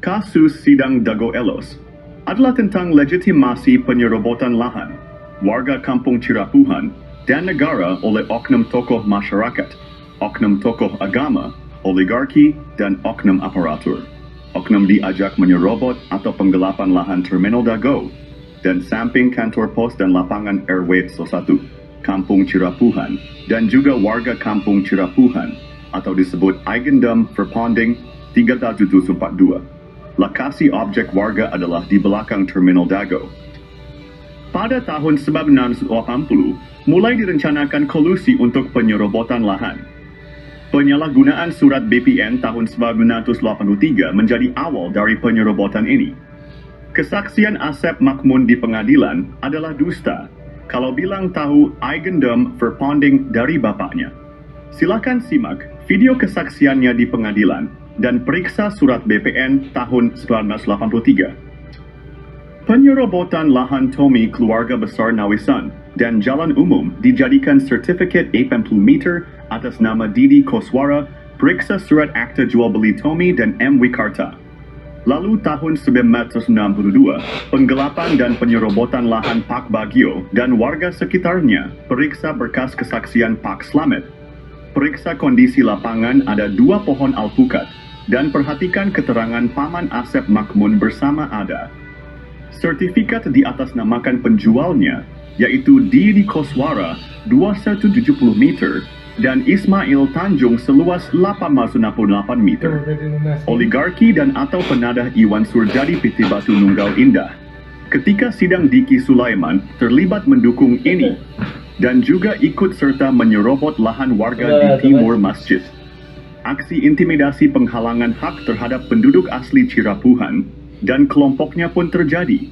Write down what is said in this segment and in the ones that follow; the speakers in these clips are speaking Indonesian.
Kasus sidang Dago Elos adalah tentang legitimasi penyerobotan lahan warga kampung Cirapuhan dan negara oleh oknum tokoh masyarakat, oknum tokoh agama, oligarki, dan oknum aparatur. Oknum diajak menyerobot atau penggelapan lahan Terminal Dago dan samping kantor pos dan lapangan RW 1, Kampung Cirapuhan, dan juga warga Kampung Cirapuhan atau disebut Eigendom Verpanding 3742. Lokasi objek warga adalah di belakang Terminal Dago. Pada tahun 1980, mulai direncanakan kolusi untuk penyerobotan lahan. Penyalahgunaan surat BPN tahun 1983 menjadi awal dari penyerobotan ini. Kesaksian Asep Makmun di pengadilan adalah dusta kalau bilang tahu Eigendom Verpanding dari bapaknya. Silakan simak video kesaksiannya di pengadilan dan periksa surat BPN tahun 1983. Penyerobotan lahan Tommy keluarga besar Nawisan dan jalan umum dijadikan sertifikat 80 meter atas nama Didi Koswara, periksa surat akta jual beli Tommy dan M. Wikarta. Lalu tahun 1962, penggelapan dan penyerobotan lahan Pak Bagio dan warga sekitarnya, periksa berkas kesaksian Pak Slamet. Periksa kondisi lapangan ada 2 pohon alpukat dan perhatikan keterangan Paman Asep Makmun bersama ada. Sertifikat di atas namakan penjualnya, yaitu Didi Koswara 2170 meter dan Ismail Tanjung seluas 868 meter. Oligarki dan atau penadah Iwan Surjadi PT Batu Nunggal Indah. Ketika sidang Diki Sulaiman terlibat mendukung ini dan juga ikut serta menyerobot lahan warga di timur masjid. Aksi intimidasi penghalangan hak terhadap penduduk asli Cirapuhan dan kelompoknya pun terjadi.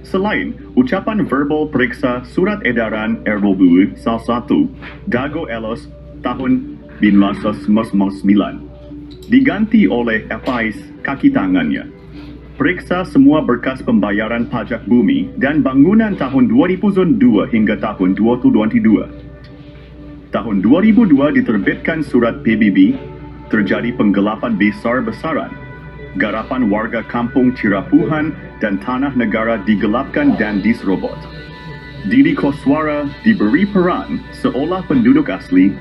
Selain ucapan verbal periksa surat edaran RW 1 Dago Elos tahun 1999 diganti oleh FIS kaki tangannya. Periksa semua berkas pembayaran pajak bumi dan bangunan tahun 2002 hingga tahun 2022. Tahun 2002 diterbitkan surat PBB, terjadi penggelapan besar-besaran. Garapan warga kampung Cirapuhan dan tanah negara digelapkan dan diserobot. Didi Koswara diberi peran seolah penduduk asli,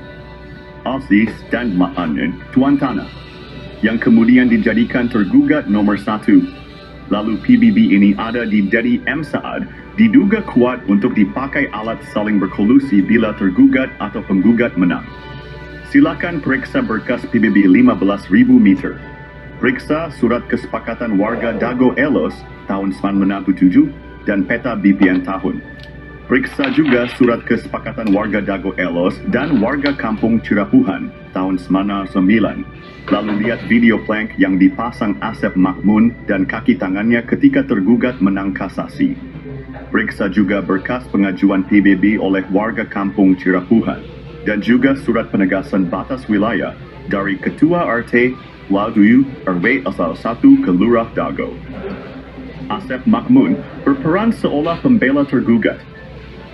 Aziz dan Ma'anin, tuan tanah, yang kemudian dijadikan tergugat nomor 1. Lalu PBB ini ada di Dedi M. Saad, diduga kuat untuk dipakai alat saling berkolusi bila tergugat atau penggugat menang. Silakan periksa berkas PBB 15.000 meter. Periksa surat kesepakatan warga Dago Elos tahun 1967 dan peta BPN tahun. Periksa juga surat kesepakatan warga Dago Elos dan warga kampung Cirapuhan tahun 1999. Lalu lihat video plank yang dipasang Asep Makmun dan kaki tangannya ketika tergugat menang kasasi. Periksa juga berkas pengajuan PBB oleh warga kampung Cirapuhan dan juga surat penegasan batas wilayah dari Ketua RT Waduyu RW 1 Kelurah Dago. Asep Makmun berperan seolah pembela tergugat.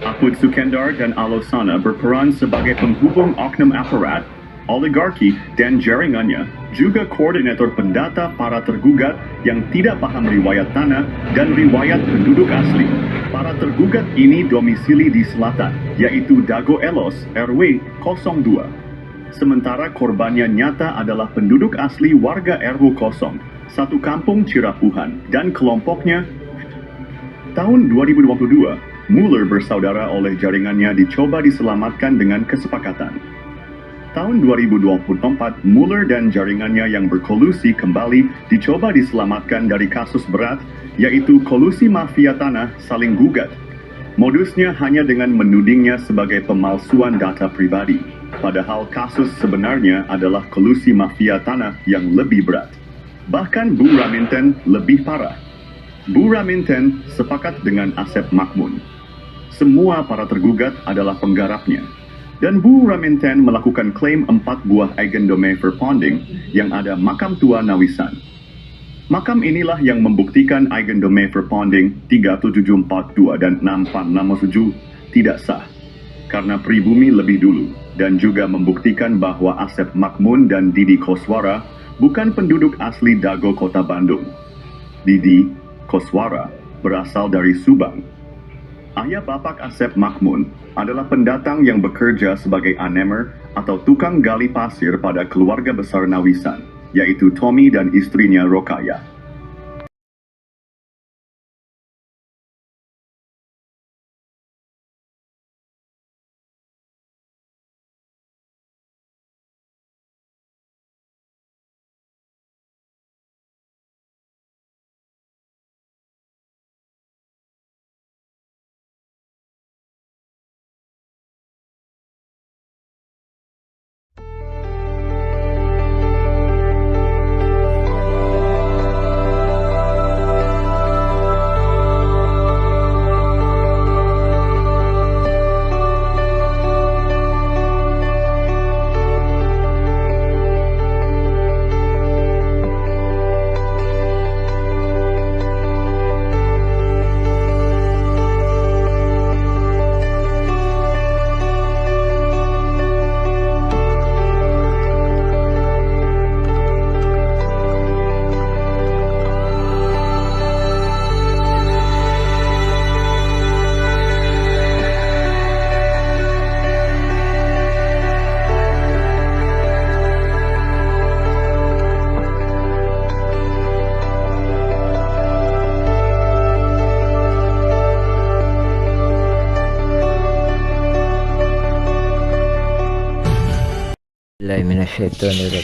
Apud Sukendar dan Alosana berperan sebagai penghubung oknum aparat, oligarki, dan jaringannya, juga koordinator pendata para tergugat yang tidak paham riwayat tanah dan riwayat penduduk asli. Para tergugat ini domisili di selatan, yaitu Dago Elos RW 02. Sementara korbannya nyata adalah penduduk asli warga RW 0, satu kampung Cirapuhan, dan kelompoknya. Tahun 2022, Muller bersaudara oleh jaringannya dicoba diselamatkan dengan kesepakatan. Tahun 2024, Muller dan jaringannya yang berkolusi kembali dicoba diselamatkan dari kasus berat, yaitu kolusi mafia tanah saling gugat. Modusnya hanya dengan menudingnya sebagai pemalsuan data pribadi. Padahal kasus sebenarnya adalah kolusi mafia tanah yang lebih berat. Bahkan Bu Raminten lebih parah. Bu Raminten sepakat dengan Asep Makmun. Semua para tergugat adalah penggarapnya. Dan Bu Raminten melakukan klaim 4 buah Eigendome Verpanding yang ada makam tua Nawisan. Makam inilah yang membuktikan Eigendome Verpanding 3742 dan 6467 tidak sah. Karena pribumi lebih dulu. Dan juga membuktikan bahwa Asep Makmun dan Didi Koswara bukan penduduk asli Dago Kota Bandung. Didi Koswara berasal dari Subang. Ayah bapak Asep Makmun adalah pendatang yang bekerja sebagai anemer atau tukang gali pasir pada keluarga besar Nawisan, yaitu Tommy dan istrinya Rokaya.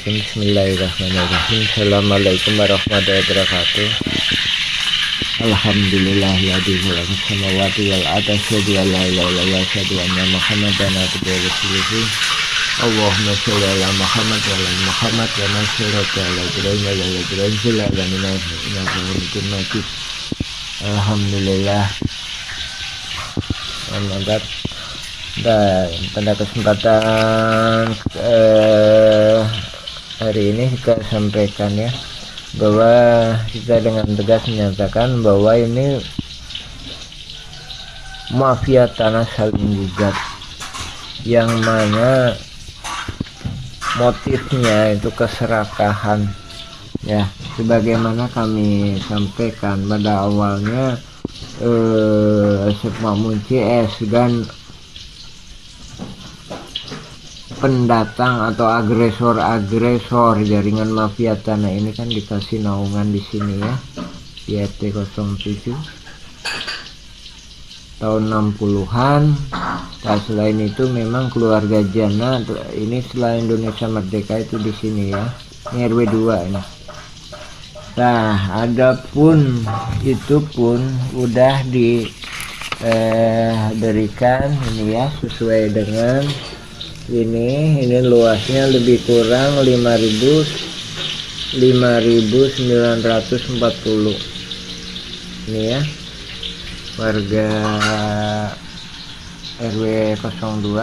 Bismillahirrahmanirrahim. Assalamualaikum warahmatullahi wabarakatuh. Alhamdulillahilladzi khalaqa samawati wal arda asyhadu an la ilaha illallah wa asyhadu anna Muhammadan abduhu wa rasuluhu. Allahumma shalli ala Muhammad wa ala Muhammad wa ma shallallahu ala Ibrahim wa ala Ibrahim fil alamin innaka Hamidum Majid. Alhamdulillah. Mantap. Dan pada kesempatan hari ini kita sampaikan ya bahwa kita dengan tegas menyatakan bahwa ini mafia tanah saling gugat, yang mana motifnya itu keserakahan ya, sebagaimana kami sampaikan pada awalnya. Asep Makmun CS dan pendatang atau agresor jaringan mafia tanah ini kan dikasih naungan di sini ya, di RT 07 tahun 60-an. Nah, selain itu memang keluarga Jana ini setelah Indonesia Merdeka itu di sini ya, ini RW 2 ini. Nah, adapun itu pun udah diberikan ini ya, sesuai dengan ini luasnya lebih kurang 5.940 ini ya, warga RW 02.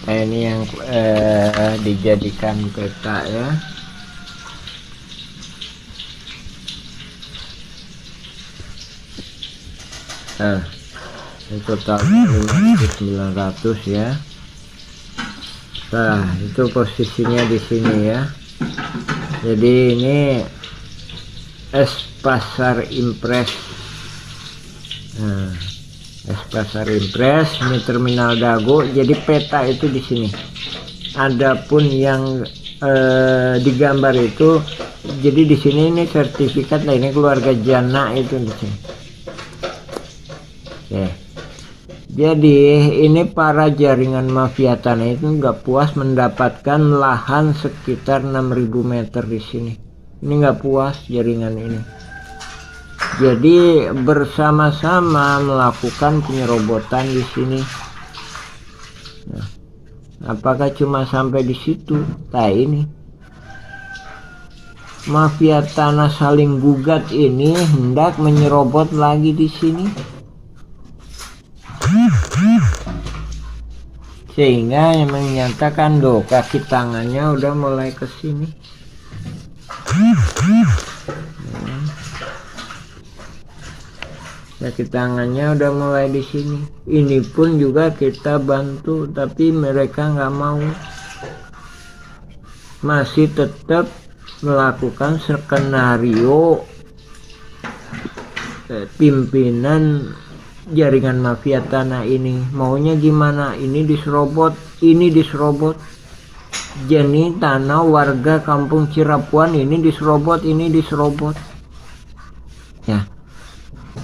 Nah, ini yang dijadikan peta ya. Nah, ini totalnya 5.900 ya. Nah, itu posisinya di sini ya. Jadi ini Pasar Impres. Nah, Pasar Impres, ini Terminal Dago. Jadi peta itu di sini. Adapun yang digambar itu, jadi di sini ini sertifikat. Nah, ini keluarga Jana itu di sini. Oke. Jadi ini para jaringan mafia tanah itu nggak puas mendapatkan lahan sekitar 6.000 meter di sini. Ini nggak puas jaringan ini. Jadi bersama-sama melakukan penyerobotan di sini. Nah, apakah cuma sampai di situ? Nah, ini mafia tanah saling gugat ini hendak menyerobot lagi di sini. Sehingga yang menyatakan kaki tangannya udah mulai ke sini. Kaki tangannya udah mulai di sini. Ini pun juga kita bantu, tapi mereka nggak mau. masih tetap melakukan skenario pimpinan jaringan mafia tanah ini. Maunya gimana? Ini diserobot, ini diserobot. Jadi tanah warga kampung Cirapuan ini diserobot, ini diserobot. Ya.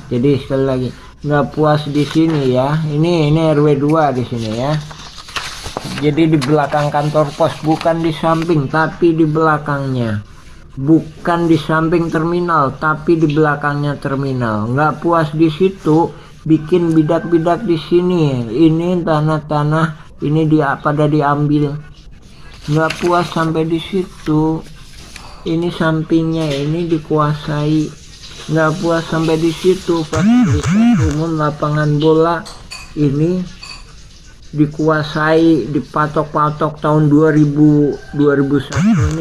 Jadi sekali lagi, nggak puas di sini ya. Ini RW 2 di sini ya. Jadi di belakang kantor pos, bukan di samping tapi di belakangnya. Bukan di samping terminal tapi di belakangnya terminal. Nggak puas di situ, bikin bidak-bidak di sini. Ini tanah-tanah ini pada diambil. Nggak puas sampai di situ, ini sampingnya ini dikuasai. Nggak puas sampai di situ, fasilitas umum lapangan bola ini dikuasai, dipatok-patok tahun 2001 ini.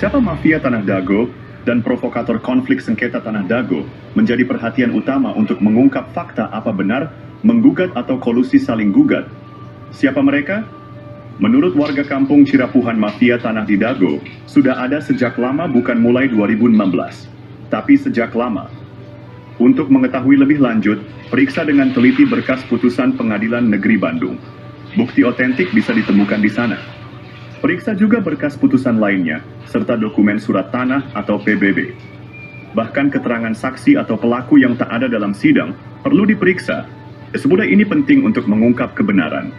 Siapa mafia Tanah Dago dan provokator konflik sengketa Tanah Dago menjadi perhatian utama untuk mengungkap fakta apa benar, menggugat atau kolusi saling gugat. Siapa mereka? Menurut warga kampung Cirapuhan, mafia Tanah di Dago sudah ada sejak lama, bukan mulai 2016, tapi sejak lama. Untuk mengetahui lebih lanjut, periksa dengan teliti berkas putusan Pengadilan Negeri Bandung. Bukti otentik bisa ditemukan di sana. Periksa juga berkas putusan lainnya, serta dokumen surat tanah atau PBB. Bahkan keterangan saksi atau pelaku yang tak ada dalam sidang perlu diperiksa. Semudah ini penting untuk mengungkap kebenaran.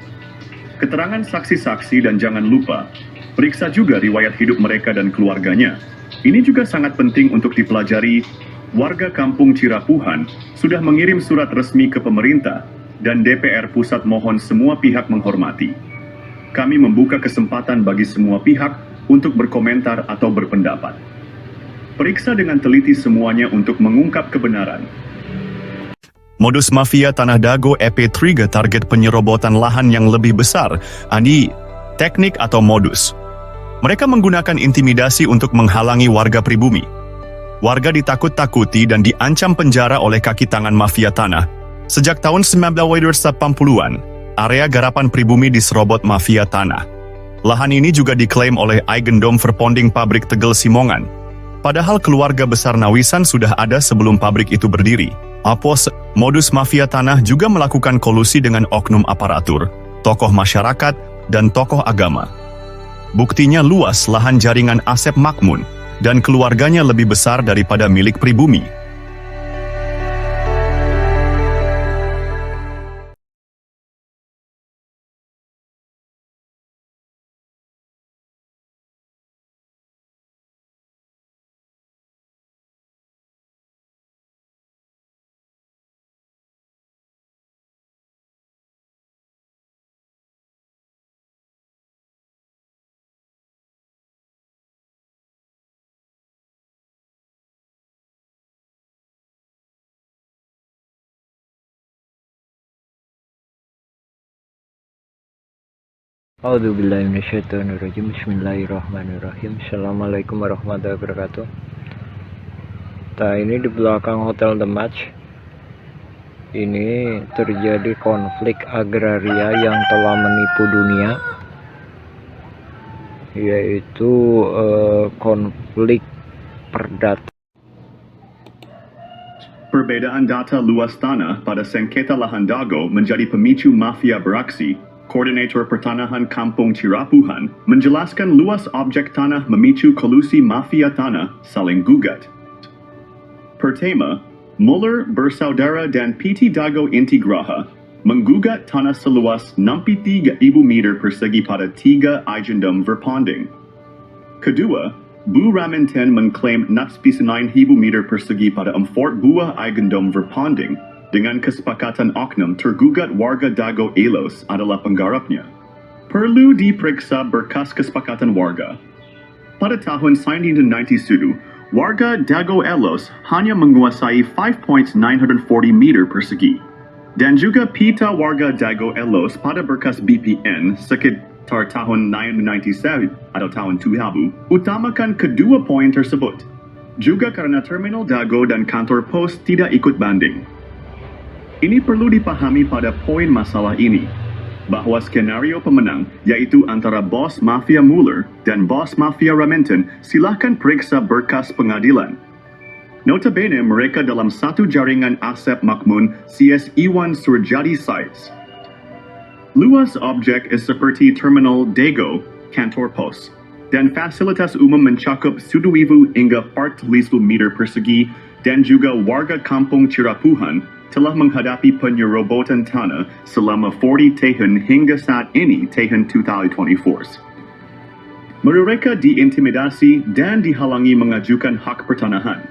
Keterangan saksi-saksi, dan jangan lupa, periksa juga riwayat hidup mereka dan keluarganya. Ini juga sangat penting untuk dipelajari. Warga kampung Cirapuhan sudah mengirim surat resmi ke pemerintah dan DPR pusat, mohon semua pihak menghormati. Kami membuka kesempatan bagi semua pihak untuk berkomentar atau berpendapat. Periksa dengan teliti semuanya untuk mengungkap kebenaran. Modus mafia Tanah Dago EP3 target penyerobotan lahan yang lebih besar. Ani, teknik atau modus. Mereka menggunakan intimidasi untuk menghalangi warga pribumi. Warga ditakut-takuti dan diancam penjara oleh kaki tangan mafia tanah. Sejak tahun 1980-an, area garapan pribumi diserobot mafia tanah. Lahan ini juga diklaim oleh Eigendom Verponding Pabrik Tegel Simongan. Padahal keluarga besar Nawisan sudah ada sebelum pabrik itu berdiri. Modus mafia tanah juga melakukan kolusi dengan oknum aparatur, tokoh masyarakat, dan tokoh agama. Buktinya luas lahan jaringan Asep Makmun, dan keluarganya lebih besar daripada milik pribumi. A'udzubillahi minasyaitonirrajim. Bismillahirrahmanirrahim. Assalamualaikum warahmatullahi wabarakatuh. Ini di belakang Hotel The Match. Ini terjadi konflik agraria yang telah menipu dunia, yaitu konflik perdata. Perbedaan data luas tanah pada sengketa lahan Dago menjadi pemicu mafia beraksi. Koordinator Pertanahan Kampung Cirapuhan menjelaskan luas objek tanah memicu kolusi mafia tanah saling gugat. Pertama, Muller bersaudara dan PT Dago Intigraha menggugat tanah seluas 63.000 meter persegi pada 3 Eigendom Verponding. Kedua, Bu Raminten mengklaim 9.000 meter persegi pada 4 buah Eigendom Verponding Dengan kesepakatan oknum, tergugat warga Dago Elos adalah penggarapnya. Perlu diperiksa berkas kesepakatan warga. Pada tahun 1990, warga Dago Elos hanya menguasai 5.940 meter persegi. Dan juga pita warga Dago Elos pada berkas BPN sekitar tahun 1997 atau tahun 2000 utamakan kedua poin tersebut. Juga karena terminal Dago dan kantor pos tidak ikut banding. Ini perlu dipahami pada poin masalah ini, bahwa skenario pemenang, yaitu antara bos mafia Mueller dan bos mafia Remington, silahkan periksa berkas pengadilan. Notabene mereka dalam satu jaringan Asep Makmun CS Iwan Surjadi sites. Luas objek seperti terminal Dago, kantor pos, dan fasilitas umum mencakup 1,000 hingga 4,000 meter persegi dan juga warga kampung Cirapuhan telah menghadapi penyerobotan tanah selama 40 tahun hingga saat ini tahun 2024. Mereka diintimidasi dan dihalangi mengajukan hak pertanahan.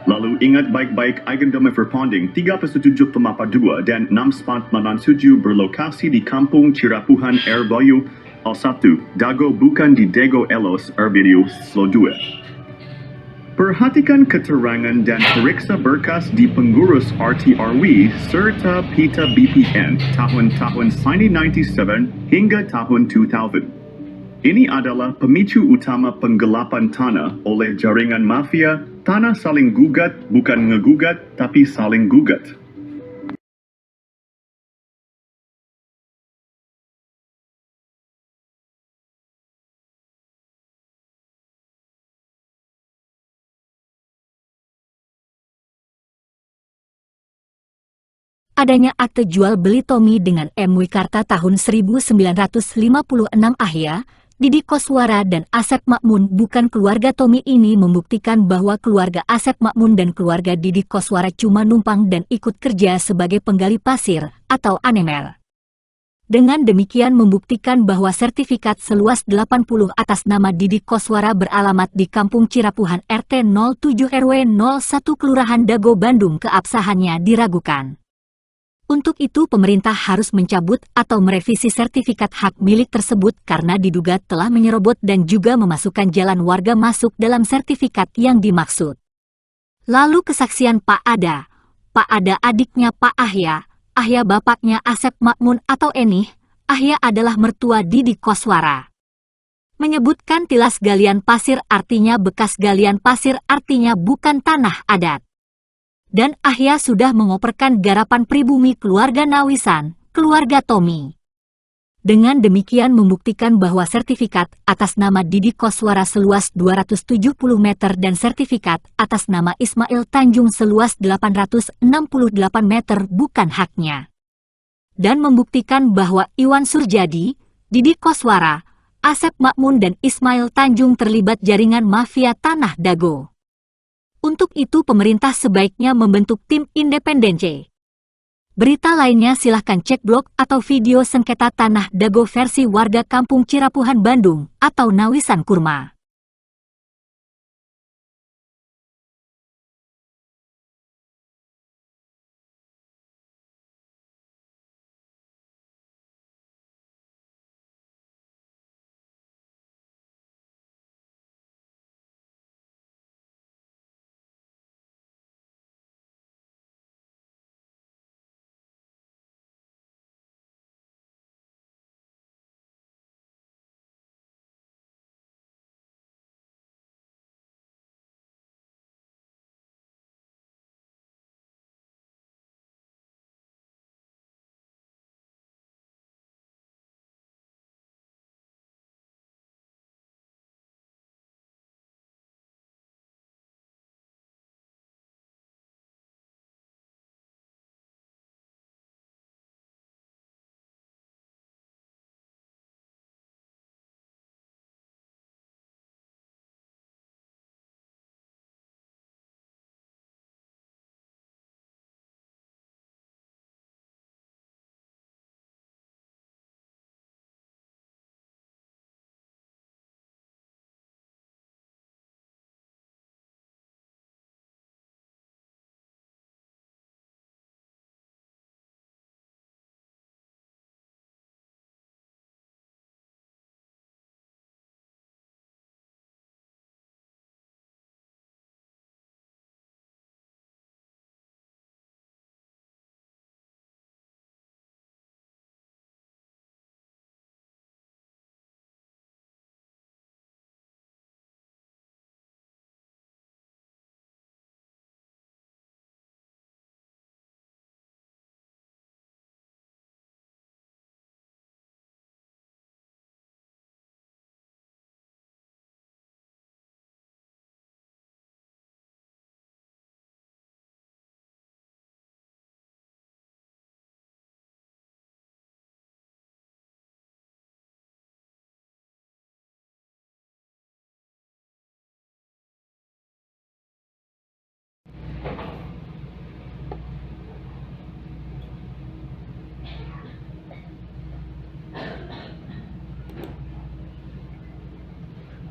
Lalu ingat baik-baik Eigendom Verpanding 3.7 Pemapa 2 dan 6.97 berlokasi di kampung Cirapuhan Airbayu Al1, Dago bukan di Dago Elos Arbidio Slo 2. Perhatikan keterangan dan periksa berkas di pengurus RTRW serta pita BPN tahun-tahun 1997 hingga tahun 2000. Ini adalah pemicu utama penggelapan tanah oleh jaringan mafia, tanah saling gugat, bukan ngegugat, tapi saling gugat. Adanya akte jual beli Tommy dengan M. Wikarta tahun 1956 Ahya, Didi Koswara dan Asep Makmun bukan keluarga Tommy ini membuktikan bahwa keluarga Asep Makmun dan keluarga Didi Koswara cuma numpang dan ikut kerja sebagai penggali pasir atau anemel. Dengan demikian membuktikan bahwa sertifikat seluas 80 atas nama Didi Koswara beralamat di Kampung Cirapuhan RT 07 RW 01 Kelurahan Dago Bandung keabsahannya diragukan. Untuk itu pemerintah harus mencabut atau merevisi sertifikat hak milik tersebut karena diduga telah menyerobot dan juga memasukkan jalan warga masuk dalam sertifikat yang dimaksud. Lalu kesaksian Pak Ada adiknya Pak Ahya, Ahya bapaknya Asep Makmun atau Enih, Ahya adalah mertua Didi Koswara. Menyebutkan tilas galian pasir artinya bekas galian pasir artinya bukan tanah adat. Dan Ahya sudah mengoperkan garapan pribumi keluarga Nawisan, keluarga Tommy. Dengan demikian membuktikan bahwa sertifikat atas nama Didi Koswara seluas 270 meter dan sertifikat atas nama Ismail Tanjung seluas 868 meter bukan haknya. Dan membuktikan bahwa Iwan Surjadi, Didi Koswara, Asep Makmun dan Ismail Tanjung terlibat jaringan mafia tanah Dago. Untuk itu pemerintah sebaiknya membentuk tim independen C. Berita lainnya silahkan cek blog atau video sengketa tanah Dago versi warga kampung Cirapuhan Bandung atau Nawisan Kurma.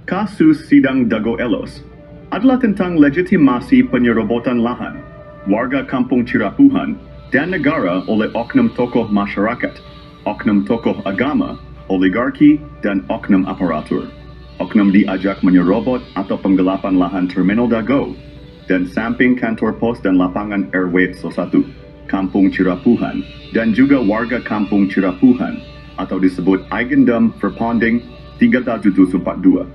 Kasus sidang Dago Elos adalah tentang legitimasi penyerobotan lahan warga kampung Cirapuhan dan negara oleh oknum tokoh masyarakat, oknum tokoh agama, oligarki, dan oknum aparatur. Oknum diajak menyerobot atau penggelapan lahan Terminal Dago dan samping kantor pos dan lapangan RW 1, Kampung Cirapuhan, dan juga warga Kampung Cirapuhan atau disebut Eigendom Verpanding 3742.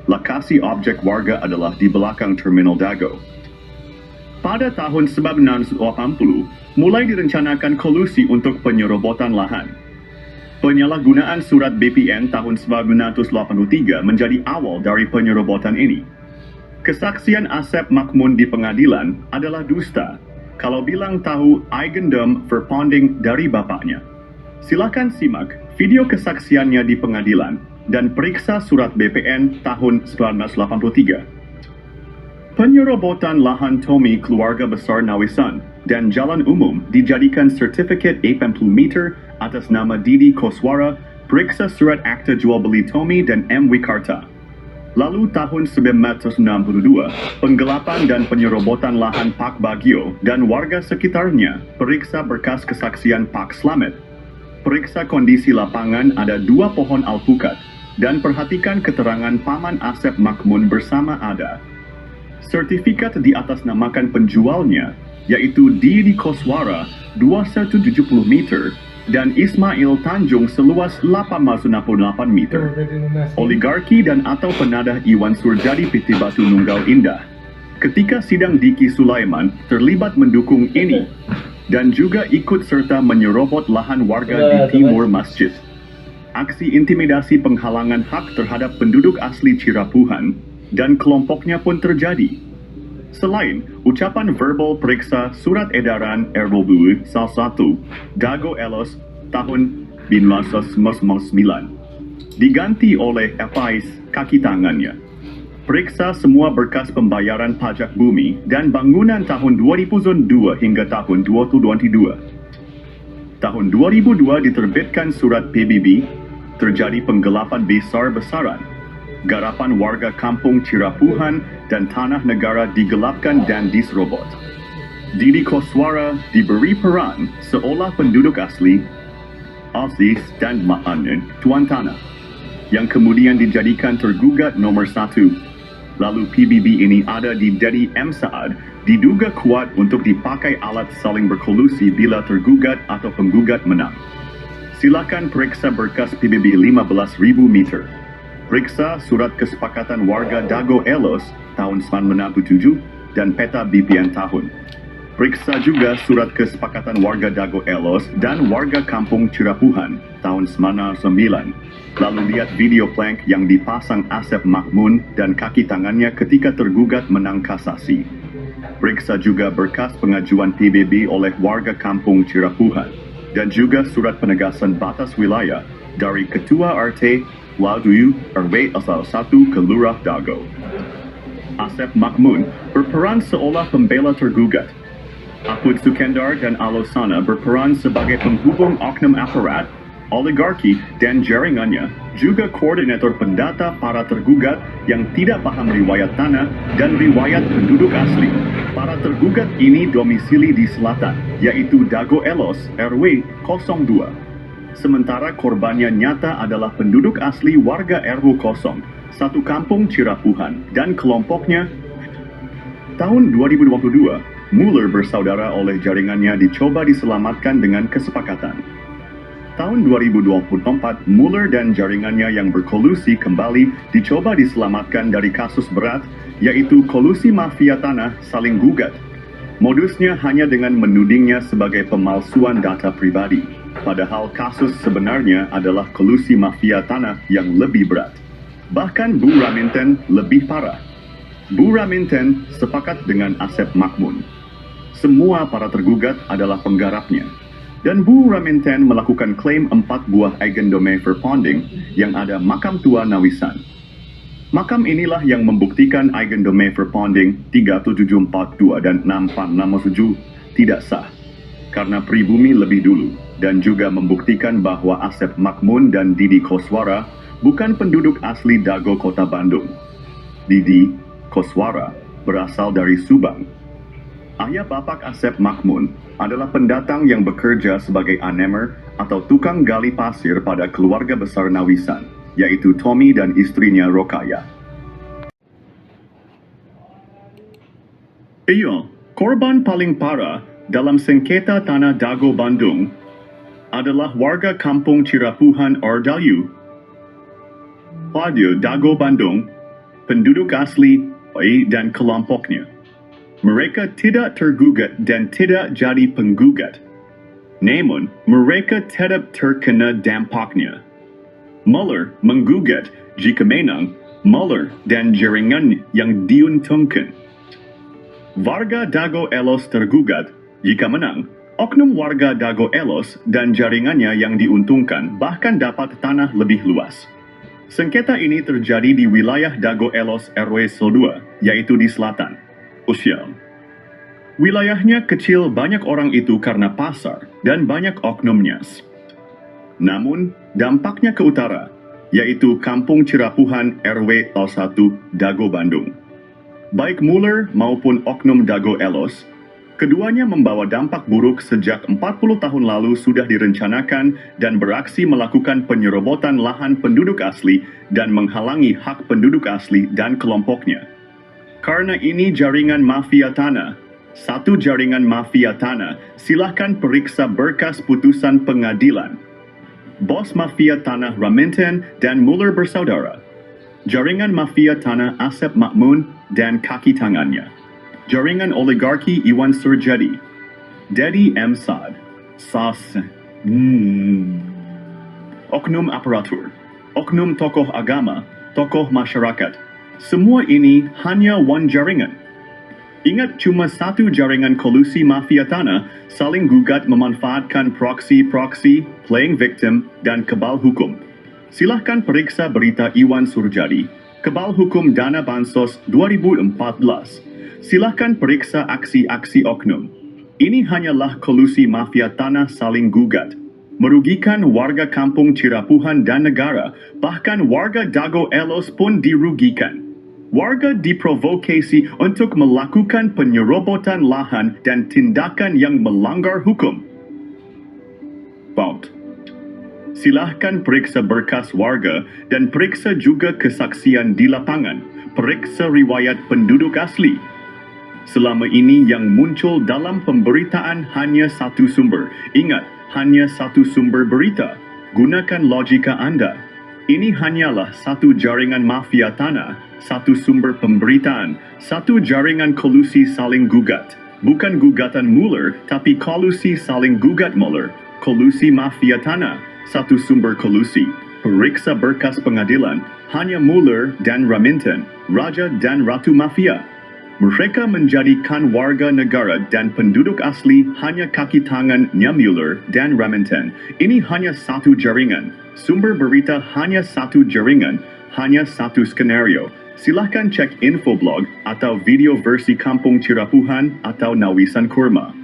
Lokasi objek warga adalah di belakang Terminal Dago. Pada tahun 1980, mulai direncanakan kolusi untuk penyerobotan lahan. Penyalahgunaan surat BPN tahun 1983 menjadi awal dari penyerobotan ini. Kesaksian Asep Makmun di pengadilan adalah dusta kalau bilang tahu Eigendom Verpanding dari bapaknya. Silakan simak video kesaksiannya di pengadilan dan periksa surat BPN tahun 1983. Penyerobotan lahan Tommy keluarga besar Nawisan dan jalan umum dijadikan sertifikat 80 meter atas nama Didi Koswara, periksa surat akta jual beli Tommy dan M. Wikarta. Lalu tahun 1962, penggelapan dan penyerobotan lahan Pak Bagio dan warga sekitarnya, periksa berkas kesaksian Pak Slamet. Periksa kondisi lapangan ada 2 pohon alpukat dan perhatikan keterangan Paman Asep Makmun bersama ada sertifikat di atas namakan penjualnya, yaitu Didi Koswara 2170 meter dan Ismail Tanjung seluas 868 meter. Oligarki dan atau penadah Iwan Surjadi Piti Batu Nunggal Indah. Ketika sidang Diki Sulaiman terlibat mendukung ini dan juga ikut serta menyerobot lahan warga di timur masjid. Aksi intimidasi penghalangan hak terhadap penduduk asli Cirapuhan dan kelompoknya pun terjadi. Selain ucapan verbal periksa surat edaran RW 1 Dago Elos tahun 1999 diganti oleh FIS kaki tangannya. Periksa semua berkas pembayaran pajak bumi dan bangunan tahun 2002 hingga tahun 2022. Tahun 2002 diterbitkan surat PBB, terjadi penggelapan besar-besaran. Garapan warga kampung Cirapuhan dan tanah negara digelapkan dan diserobot. Didi Koswara diberi peran seolah penduduk asli, Aziz dan Ma'anin, tuan tanah, yang kemudian dijadikan tergugat nomor 1. Lalu PBB ini ada di Dedi M. Saad, diduga kuat untuk dipakai alat saling berkolusi bila tergugat atau penggugat menang. Silakan periksa berkas PBB 15.000 meter. Periksa surat kesepakatan warga Dago Elos tahun 1997 dan peta BPN tahun. Periksa juga surat kesepakatan warga Dago Elos dan warga kampung Cirapuhan tahun 1999. Lalu lihat video plank yang dipasang Asep Makmun dan kaki tangannya ketika tergugat menang kasasi. Periksa juga berkas pengajuan PBB oleh warga kampung Cirapuhan dan juga surat penegasan batas wilayah dari Ketua RT Laduyu RW 1 ke Lurah Dago. Asep Makmun berperan seolah pembela tergugat. Apud Sukendar dan Alosana berperan sebagai penghubung oknum aparat, oligarki, dan jaringannya, juga koordinator pendata para tergugat yang tidak paham riwayat tanah dan riwayat penduduk asli. Para tergugat ini domisili di selatan, yaitu Dago Elos RW 02. Sementara korbannya nyata adalah penduduk asli warga RW 0, satu kampung Cirapuhan, dan kelompoknya. Tahun 2022, Mueller bersaudara oleh jaringannya dicoba diselamatkan dengan kesepakatan. Tahun 2024, Mueller dan jaringannya yang berkolusi kembali dicoba diselamatkan dari kasus berat, yaitu kolusi mafia tanah saling gugat. Modusnya hanya dengan menudingnya sebagai pemalsuan data pribadi, padahal kasus sebenarnya adalah kolusi mafia tanah yang lebih berat. Bahkan Bu Raminten lebih parah. Bu Raminten sepakat dengan Asep Makmun. Semua para tergugat adalah penggarapnya. Dan Bu Raminten melakukan klaim 4 buah Eigendome Verpanding yang ada makam tua Nawisan. Makam inilah yang membuktikan Eigendome Verpanding 3742 dan 6467 tidak sah karena pribumi lebih dulu, dan juga membuktikan bahwa Asep Makmun dan Didi Koswara bukan penduduk asli Dago Kota Bandung. Didi Koswara berasal dari Subang. Ayah bapak Asep Makmun adalah pendatang yang bekerja sebagai anemer atau tukang gali pasir pada keluarga besar Nawisan, yaitu Tommy dan istrinya Rokaya. Iya, korban paling parah dalam sengketa tanah Dago Bandung adalah warga kampung Cirapuhan Ordayu, pada Dago Bandung, penduduk asli dan kelompoknya. Mereka tidak tergugat dan tidak jadi penggugat. Namun, mereka tetap terkena dampaknya. Mueller menggugat jika menang, Mueller dan jaringan yang diuntungkan. Warga Dago Elos tergugat jika menang, oknum warga Dago Elos dan jaringannya yang diuntungkan bahkan dapat tanah lebih luas. Sengketa ini terjadi di wilayah Dago Elos RW 2, yaitu di selatan. Usial. Wilayahnya kecil banyak orang itu karena pasar dan banyak oknumnya. Namun, dampaknya ke utara, yaitu Kampung Cirapuhan RW 1 Dago Bandung. Baik Mueller maupun oknum Dago Elos, keduanya membawa dampak buruk sejak 40 tahun lalu sudah direncanakan dan beraksi melakukan penyerobotan lahan penduduk asli dan menghalangi hak penduduk asli dan kelompoknya. Karena ini jaringan mafia tanah, satu jaringan mafia tanah, silahkan periksa berkas putusan pengadilan. Bos mafia tanah Raminten dan Mueller bersaudara. Jaringan mafia tanah Asep Makmun dan kaki tangannya. Jaringan oligarki Iwan Surjadi, Dedi M. Saad, oknum aparatur, oknum tokoh agama, tokoh masyarakat. Semua ini hanya one jaringan. Ingat, cuma satu jaringan kolusi mafia tanah saling gugat memanfaatkan proksi-proksi, playing victim, dan kebal hukum. Silahkan periksa berita Iwan Surjadi, Kebal Hukum Dana Bansos 2014. Silahkan periksa aksi-aksi oknum. Ini hanyalah kolusi mafia tanah saling gugat. Merugikan warga kampung Cirapuhan dan negara, bahkan warga Dago Elos pun dirugikan. Warga diprovokasi untuk melakukan penyerobotan lahan dan tindakan yang melanggar hukum. Baut. Silahkan periksa berkas warga dan periksa juga kesaksian di lapangan. Periksa riwayat penduduk asli. Selama ini yang muncul dalam pemberitaan hanya satu sumber. Ingat, hanya satu sumber berita. Gunakan logika Anda. Ini hanyalah satu jaringan mafia tanah, satu sumber pemberitaan, satu jaringan kolusi saling gugat. Bukan gugatan Mueller, tapi kolusi saling gugat Mueller. Kolusi mafia tanah, satu sumber kolusi. Periksa berkas pengadilan, hanya Mueller dan Raminten, Raja dan Ratu Mafia. Mereka menjadikan warga negara dan penduduk asli hanya kaki tangannya Mueller dan Raminten. Ini hanya satu jaringan. Sumber berita hanya satu jaringan, hanya satu skenario. Silahkan cek infoblog atau video versi Kampung Cirapuhan atau Nawisan Kurma.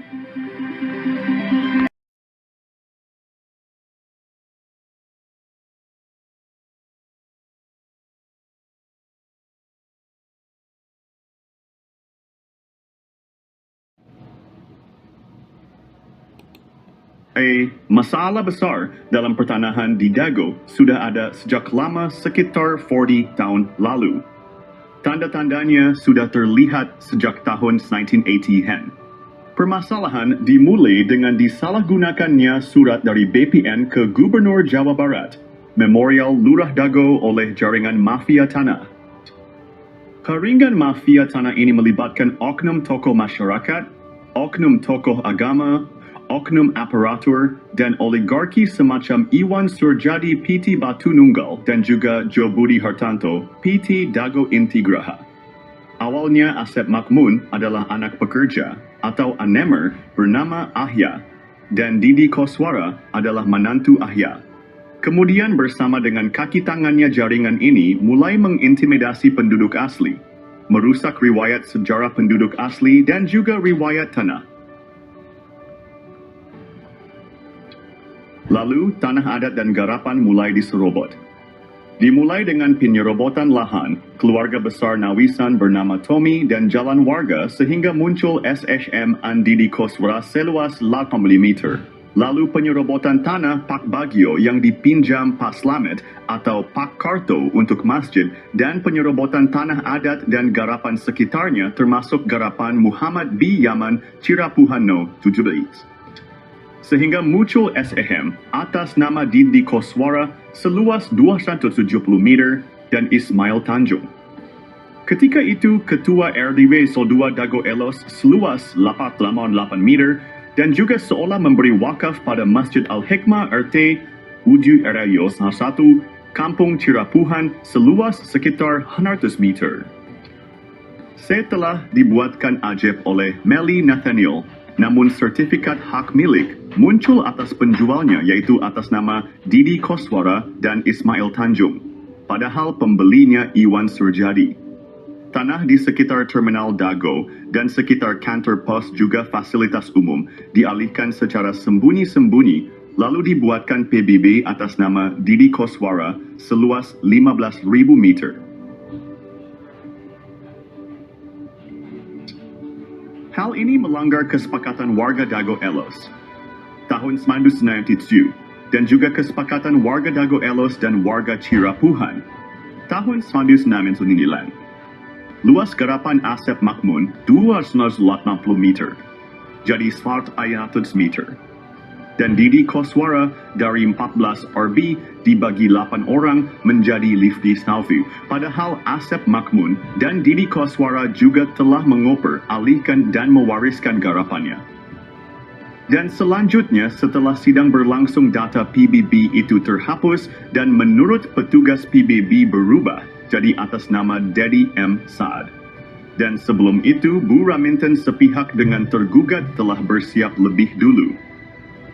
Masalah besar dalam pertanahan di Dago sudah ada sejak lama, sekitar 40 tahun lalu. Tanda-tandanya sudah terlihat sejak tahun 1980-an. Permasalahan dimulai dengan disalahgunakannya surat dari BPN ke Gubernur Jawa Barat, Memorial Lurah Dago oleh jaringan mafia tanah. Jaringan mafia tanah ini melibatkan oknum tokoh masyarakat, oknum tokoh agama, oknum aparatur, dan oligarki semacam Iwan Surjadi PT Batu Nunggal dan juga Jo Budi Hartanto PT Dago Intigraha. Awalnya Asep Makmun adalah anak pekerja atau anemer bernama Ahya dan Didi Koswara adalah menantu Ahya. Kemudian bersama dengan kaki tangannya jaringan ini mulai mengintimidasi penduduk asli, merusak riwayat sejarah penduduk asli dan juga riwayat tanah. Lalu, tanah adat dan garapan mulai diserobot. Dimulai dengan penyerobotan lahan, keluarga besar Nawisan bernama Tommy dan jalan warga sehingga muncul SHM Andidi Koswara seluas 80 meter. Lalu penyerobotan tanah Pak Bagio yang dipinjam Pak Slamet atau Pak Karto untuk masjid dan penyerobotan tanah adat dan garapan sekitarnya termasuk garapan Muhammad B. Yaman Cirapuhano 17. Sehingga muncul SHM atas nama Didi Koswara seluas 270 meter dan Ismail Tanjung. Ketika itu, Ketua RDW Sodua Dago Elos seluas 88 meter dan juga seolah memberi wakaf pada Masjid Al-Hikmah RT Uju Erayos 1, Kampung Cirapuhan seluas sekitar 100 meter. Setelah dibuatkan ajab oleh Melly Nathaniel, namun sertifikat hak milik muncul atas penjualnya yaitu atas nama Didi Koswara dan Ismail Tanjung. Padahal pembelinya Iwan Surjadi. Tanah di sekitar Terminal Dago dan sekitar kantor pos juga fasilitas umum dialihkan secara sembunyi-sembunyi lalu dibuatkan PBB atas nama Didi Koswara seluas 15.000 meter. Hal ini melanggar kesepakatan warga Dago Elos tahun 1997 dan juga kesepakatan warga Dago Elos dan warga Cirapuhan tahun 1999. Luas garapan Asep Makmun 280 meter, jadi 100 meter. Dan Didi Koswara dari 14 RB dibagi 8 orang menjadi Lifti Snalvu. Padahal Asep Makmun dan Didi Koswara juga telah mengoper, alihkan dan mewariskan garapannya. Dan selanjutnya setelah sidang berlangsung data PBB itu terhapus dan menurut petugas PBB berubah jadi atas nama Dedi M. Saad. Dan sebelum itu Bu Raminten sepihak dengan tergugat telah bersiap lebih dulu.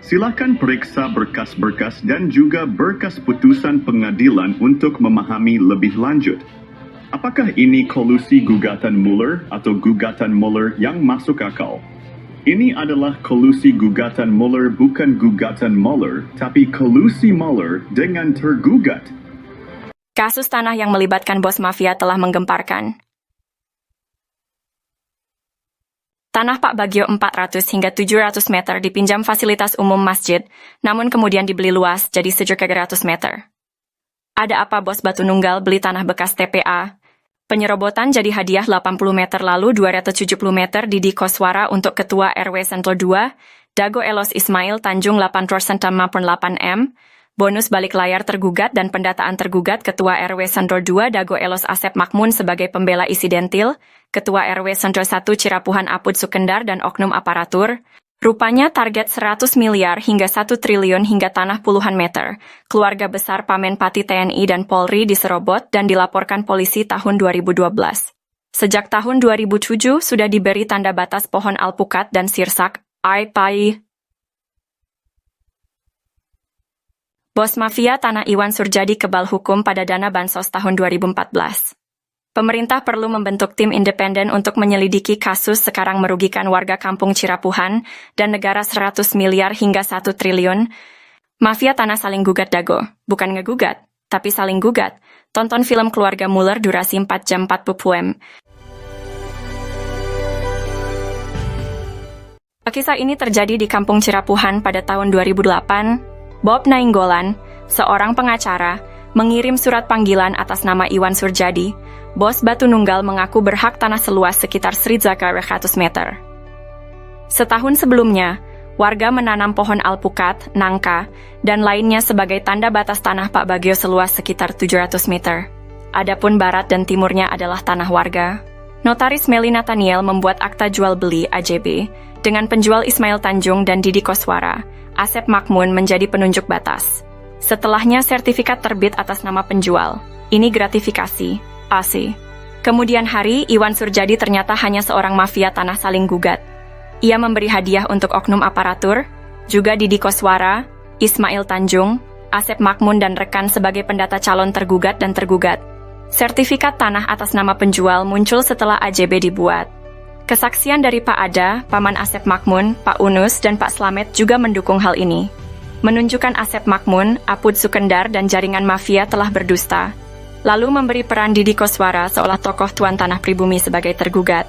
Silakan periksa berkas-berkas dan juga berkas putusan pengadilan untuk memahami lebih lanjut. Apakah ini kolusi gugatan Mueller atau gugatan Mueller yang masuk akal? Ini adalah kolusi gugatan Mueller bukan gugatan Mueller, tapi kolusi Mueller dengan tergugat. Kasus tanah yang melibatkan bos mafia telah menggemparkan. Tanah Pak Bagio 400 hingga 700 meter dipinjam fasilitas umum masjid, namun kemudian dibeli luas jadi 700 meter. Ada apa bos Batu Nunggal beli tanah bekas TPA? Penyerobotan jadi hadiah 80 meter lalu 270 meter Didi Koswara untuk Ketua RW Sentul 2, Dago Elos Ismail Tanjung 8% maupun 8M, bonus balik layar tergugat dan pendataan tergugat Ketua RW Sentul 2 Dago Elos Asep Makmun sebagai pembela isidentil, Ketua RW Sentul 1 Cirapuhan Apud Sukendar dan oknum aparatur. Rupanya target 100 miliar hingga 1 triliun hingga tanah puluhan meter. Keluarga besar Pamenpati TNI dan Polri diserobot dan dilaporkan polisi tahun 2012. Sejak tahun 2007 sudah diberi tanda batas pohon alpukat dan sirsak, AIPAI. Bos mafia tanah Iwan Surjadi kebal hukum pada dana bansos tahun 2014. Pemerintah perlu membentuk tim independen untuk menyelidiki kasus sekarang merugikan warga kampung Cirapuhan dan negara 100 miliar hingga 1 triliun. Mafia tanah saling gugat Dago, bukan ngegugat, tapi saling gugat. Tonton film Keluarga Mueller durasi 4 jam 40 pm. Kisah ini terjadi di kampung Cirapuhan pada tahun 2008. Bob Nainggolan, seorang pengacara, mengirim surat panggilan atas nama Iwan Surjadi. Bos Batu Nunggal mengaku berhak tanah seluas sekitar 100 meter. Setahun sebelumnya, warga menanam pohon alpukat, nangka, dan lainnya sebagai tanda batas tanah Pak Bagio seluas sekitar 700 meter. Adapun barat dan timurnya adalah tanah warga. Notaris Melly Nathaniel membuat akta jual beli AJB dengan penjual Ismail Tanjung dan Didi Koswara. Asep Makmun menjadi penunjuk batas. Setelahnya sertifikat terbit atas nama penjual. Ini gratifikasi. AC. Kemudian hari, Iwan Surjadi ternyata hanya seorang mafia tanah saling gugat. Ia memberi hadiah untuk oknum aparatur, juga Didi Koswara, Ismail Tanjung, Asep Makmun dan rekan sebagai pendata calon tergugat dan tergugat. Sertifikat tanah atas nama penjual muncul setelah AJB dibuat. Kesaksian dari Pak Ada, Paman Asep Makmun, Pak Unus, dan Pak Slamet juga mendukung hal ini. menunjukkan Asep Makmun, Apud Sukendar, dan jaringan mafia telah berdusta, lalu memberi peran Didi Koswara seolah tokoh tuan tanah pribumi sebagai tergugat.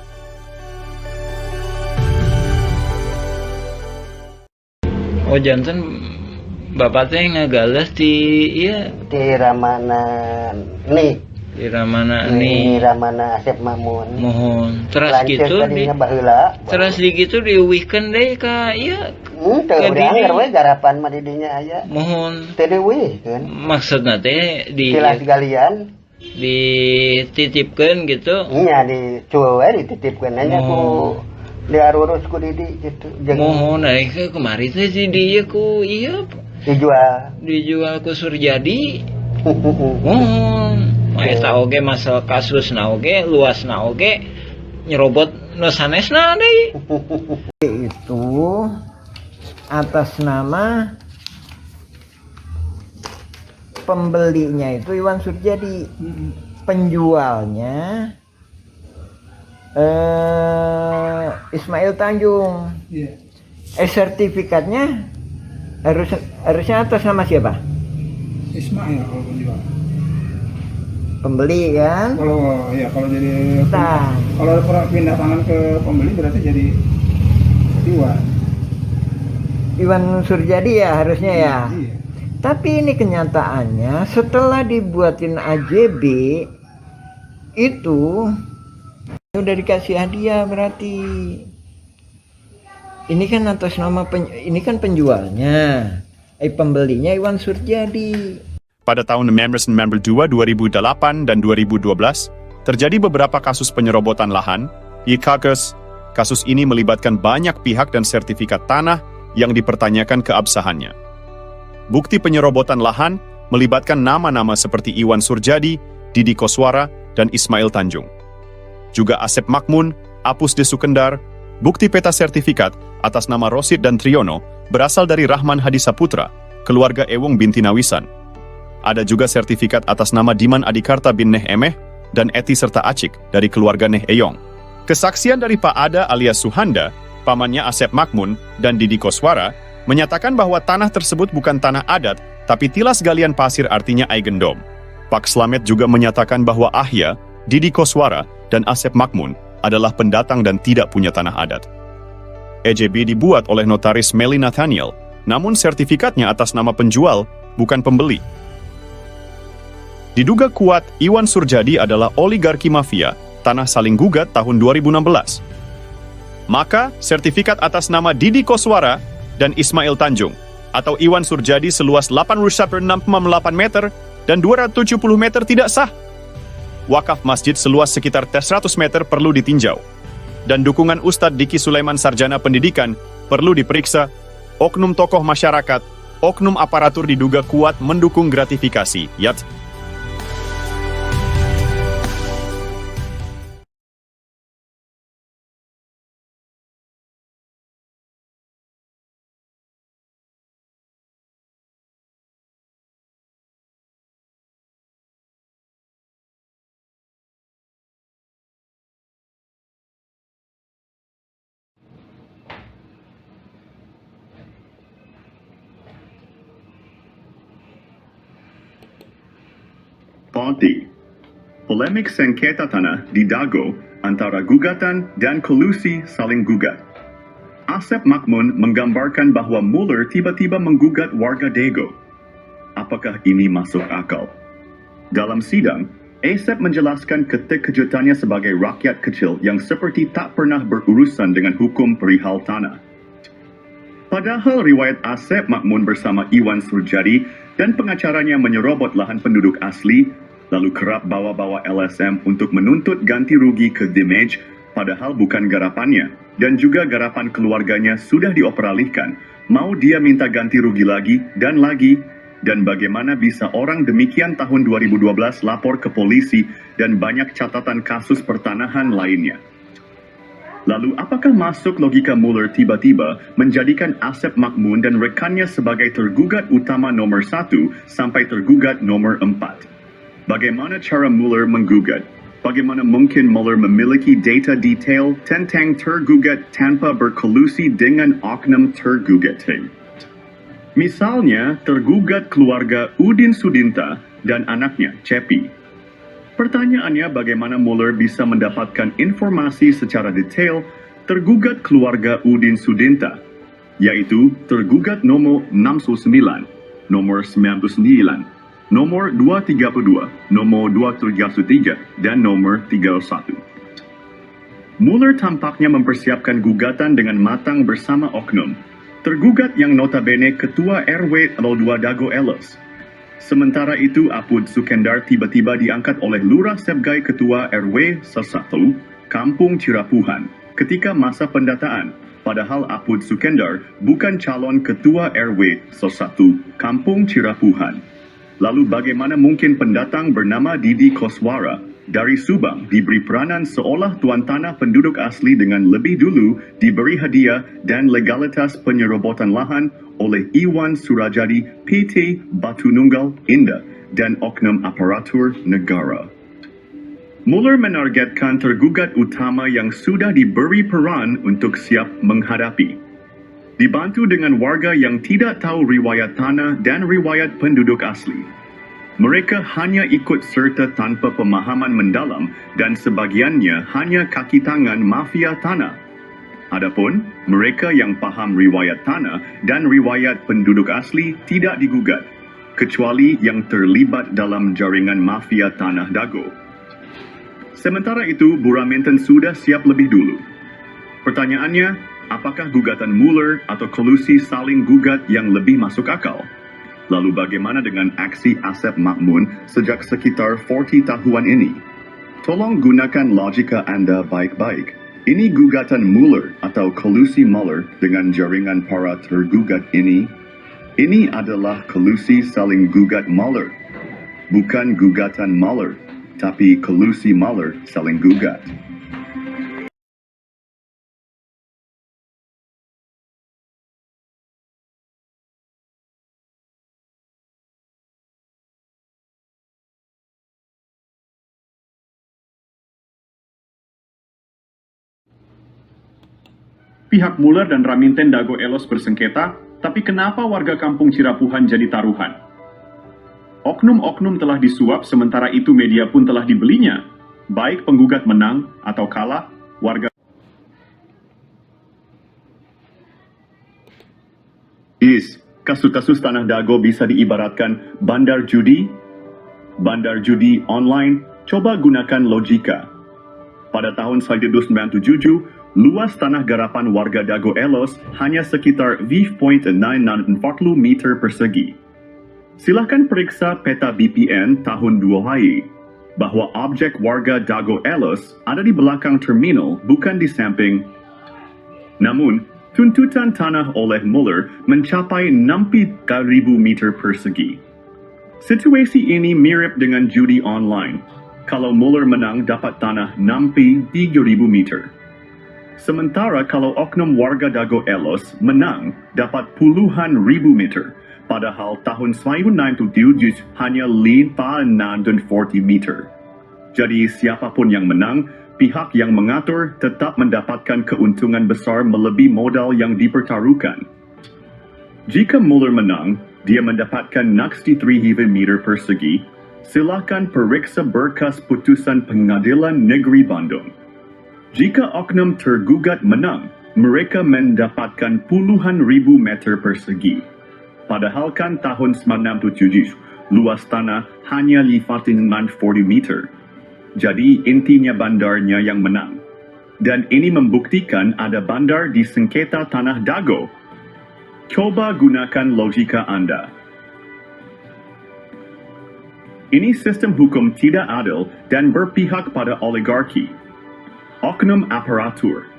Oh janten bapak teh ngagalas di iya di Ramana nih di Ramana di nih Ramana Asep Makmun mohon teras lanceuk gitu di tadinya baheula teras di gitu diuwihkeun deui ka iya teu ke beanger diri. we garapan mah di dinya aya mohon teu diuwihkeun maksudna teh di tilas galian dititipkeun gitu nya di cuwe dititipkeun nya ku diarurus ku Didi gitu jeung mohon ke kemari teh si dia ku iya dijual ku Surjadi mohon eta oge masalah kasusna oge luasna oge nyerobot nu sanesna deui itu atas nama pembelinya itu Iwan Surjadi, penjualnya Ismail Tanjung. Sertifikatnya harusnya atas nama siapa? Ismail kalau penjual. Pembeli kan? Kalau jadi kalau pindah tangan ke pembeli berarti jadi Iwan Surjadi ya harusnya ya. Iya. Tapi ini kenyataannya setelah dibuatin AJB itu udah dikasih hadiah berarti. Ini kan atas nama ini kan penjualnya, pembelinya Iwan Surjadi. Pada tahun 1992, 2008, dan 2012, terjadi beberapa kasus penyerobotan lahan. Kasus ini melibatkan banyak pihak dan sertifikat tanah yang dipertanyakan keabsahannya. Bukti penyerobotan lahan melibatkan nama-nama seperti Iwan Surjadi, Didi Koswara, dan Ismail Tanjung. Juga Asep Makmun, Apus de Sukendar. Bukti peta sertifikat atas nama Rosid dan Triono berasal dari Rahman Hadisaputra, keluarga Ewong binti Nawisan. Ada juga sertifikat atas nama Diman Adikarta bin Neh Emeh dan Eti serta Acik dari keluarga Neh Eyong. Kesaksian dari Pak Ada alias Suhanda, pamannya Asep Makmun, dan Didi Koswara menyatakan bahwa tanah tersebut bukan tanah adat, tapi tilas galian pasir artinya Aigendom. Pak Slamet juga menyatakan bahwa Ahya, Didi Koswara, dan Asep Makmun adalah pendatang dan tidak punya tanah adat. EJB dibuat oleh notaris Meli Nathaniel, namun sertifikatnya atas nama penjual, bukan pembeli. Diduga kuat, Iwan Surjadi adalah oligarki mafia, tanah saling gugat tahun 2016. Maka, sertifikat atas nama Didi Koswara dan Ismail Tanjung, atau Iwan Surjadi seluas 8,6,8 meter dan 270 meter tidak sah. Wakaf masjid seluas sekitar 100 meter perlu ditinjau. Dan dukungan Ustadz Diki Sulaiman Sarjana Pendidikan perlu diperiksa. Oknum tokoh masyarakat, oknum aparatur diduga kuat mendukung gratifikasi. Yat. Ponti. Polemik sengketa tanah di Dago antara gugatan dan kolusi saling gugat. Asep Makmun menggambarkan bahwa Muller tiba-tiba menggugat warga Dago. Apakah ini masuk akal? Dalam sidang, Asep menjelaskan keterkejutannya sebagai rakyat kecil yang seperti tak pernah berurusan dengan hukum perihal tanah. Padahal riwayat Asep Makmun bersama Iwan Surjadi dan pengacaranya menyerobot lahan penduduk asli, lalu kerap bawa-bawa LSM untuk menuntut ganti rugi ke Dimage, padahal bukan garapannya, dan juga garapan keluarganya sudah dioperalihkan. Mau dia minta ganti rugi lagi, dan bagaimana bisa orang demikian tahun 2012 lapor ke polisi dan banyak catatan kasus pertanahan lainnya. Lalu apakah masuk logika Muller tiba-tiba menjadikan Asep Makmun dan rekannya sebagai tergugat utama nomor 1 sampai tergugat nomor 4? Bagaimana cara Muller menggugat? Bagaimana mungkin Muller memiliki data detail tentang tergugat tanpa berkolusi dengan oknum tergugat? Misalnya, tergugat keluarga Udin Sudinta dan anaknya, Cepi. Pertanyaannya bagaimana Mueller bisa mendapatkan informasi secara detail tergugat keluarga Udin Sudinta, yaitu tergugat nomor 69, nomor 99, nomor 232, nomor 233, dan nomor 31. Mueller tampaknya mempersiapkan gugatan dengan matang bersama oknum tergugat yang notabene Ketua RW 02 Dago Elos. Sementara itu, Apud Sukendar tiba-tiba diangkat oleh Lurah Sebgai Ketua RW 1 Kampung Cirapuhan ketika masa pendataan, padahal Apud Sukendar bukan calon Ketua RW 1 Kampung Cirapuhan. Lalu bagaimana mungkin pendatang bernama Didi Koswara dari Subang diberi peranan seolah tuan tanah penduduk asli dengan lebih dulu diberi hadiah dan legalitas penyerobotan lahan oleh Iwan Surajadi PT Batu Nunggal Indah dan oknum aparatur negara. Mueller menargetkan tergugat utama yang sudah diberi peran untuk siap menghadapi. Dibantu dengan warga yang tidak tahu riwayat tanah dan riwayat penduduk asli. Mereka hanya ikut serta tanpa pemahaman mendalam dan sebagiannya hanya kaki tangan mafia tanah. Adapun mereka yang paham riwayat tanah dan riwayat penduduk asli tidak digugat, kecuali yang terlibat dalam jaringan mafia tanah Dago. Sementara itu, Buraminten sudah siap lebih dulu. Pertanyaannya, apakah gugatan Mueller atau kolusi saling gugat yang lebih masuk akal? Lalu bagaimana dengan aksi Asep Makmun sejak sekitar 40 tahun ini? Tolong gunakan logika Anda baik-baik. Ini gugatan Mueller atau kolusi Mueller dengan jaringan para tergugat ini. Ini adalah kolusi saling gugat Mueller. Bukan gugatan Mueller, tapi kolusi Mueller saling gugat. Pihak Mueller dan Raminten Dago Elos bersengketa, tapi kenapa warga kampung Cirapuhan jadi taruhan? Oknum-oknum telah disuap, sementara itu media pun telah dibelinya. Baik penggugat menang atau kalah, warga... Kasus-kasus Tanah Dago bisa diibaratkan bandar judi online. Coba gunakan logika. Pada tahun 1997, luas tanah garapan warga Dago Elos hanya sekitar 940 meter persegi. Silakan periksa peta BPN tahun 2000 bahwa objek warga Dago Elos ada di belakang terminal, bukan di samping. Namun, tuntutan tanah oleh Mueller mencapai 60.000 meter persegi. Situasi ini mirip dengan judi online. Kalau Mueller menang dapat tanah 63.000 meter. Sementara kalau oknum warga Dago Elos menang dapat puluhan ribu meter, padahal tahun 1997 hanya 540 meter. Jadi siapapun yang menang, pihak yang mengatur tetap mendapatkan keuntungan besar melebihi modal yang dipertaruhkan. Jika Mueller menang, dia mendapatkan 63.000 meter persegi. Silakan periksa berkas putusan Pengadilan Negeri Bandung. Jika oknum tergugat menang, mereka mendapatkan puluhan ribu meter persegi. Padahal kan tahun 1997, luas tanah hanya 540 meter. Jadi intinya bandarnya yang menang. Dan ini membuktikan ada bandar di sengketa Tanah Dago. Coba gunakan logika Anda. Ini sistem hukum tidak adil dan berpihak pada oligarki. Oknum aparatur,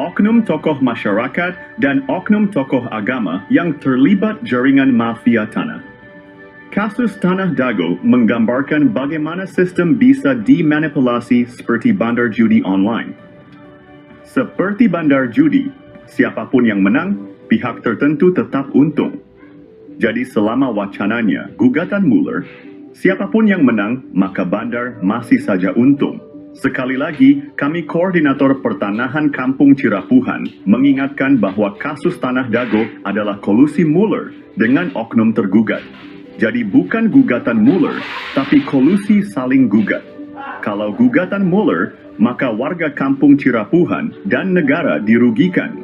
oknum tokoh masyarakat, dan oknum tokoh agama yang terlibat jaringan mafia tanah. Kasus Tanah Dago menggambarkan bagaimana sistem bisa dimanipulasi seperti bandar judi online. Seperti bandar judi, siapapun yang menang, pihak tertentu tetap untung. Jadi selama wacananya gugatan Mueller, siapapun yang menang, maka bandar masih saja untung. Sekali lagi, kami Koordinator Pertanahan Kampung Cirapuhan mengingatkan bahwa kasus Tanah Dago adalah kolusi Mueller dengan oknum tergugat. Jadi bukan gugatan Mueller, tapi kolusi saling gugat. Kalau gugatan Mueller, maka warga Kampung Cirapuhan dan negara dirugikan.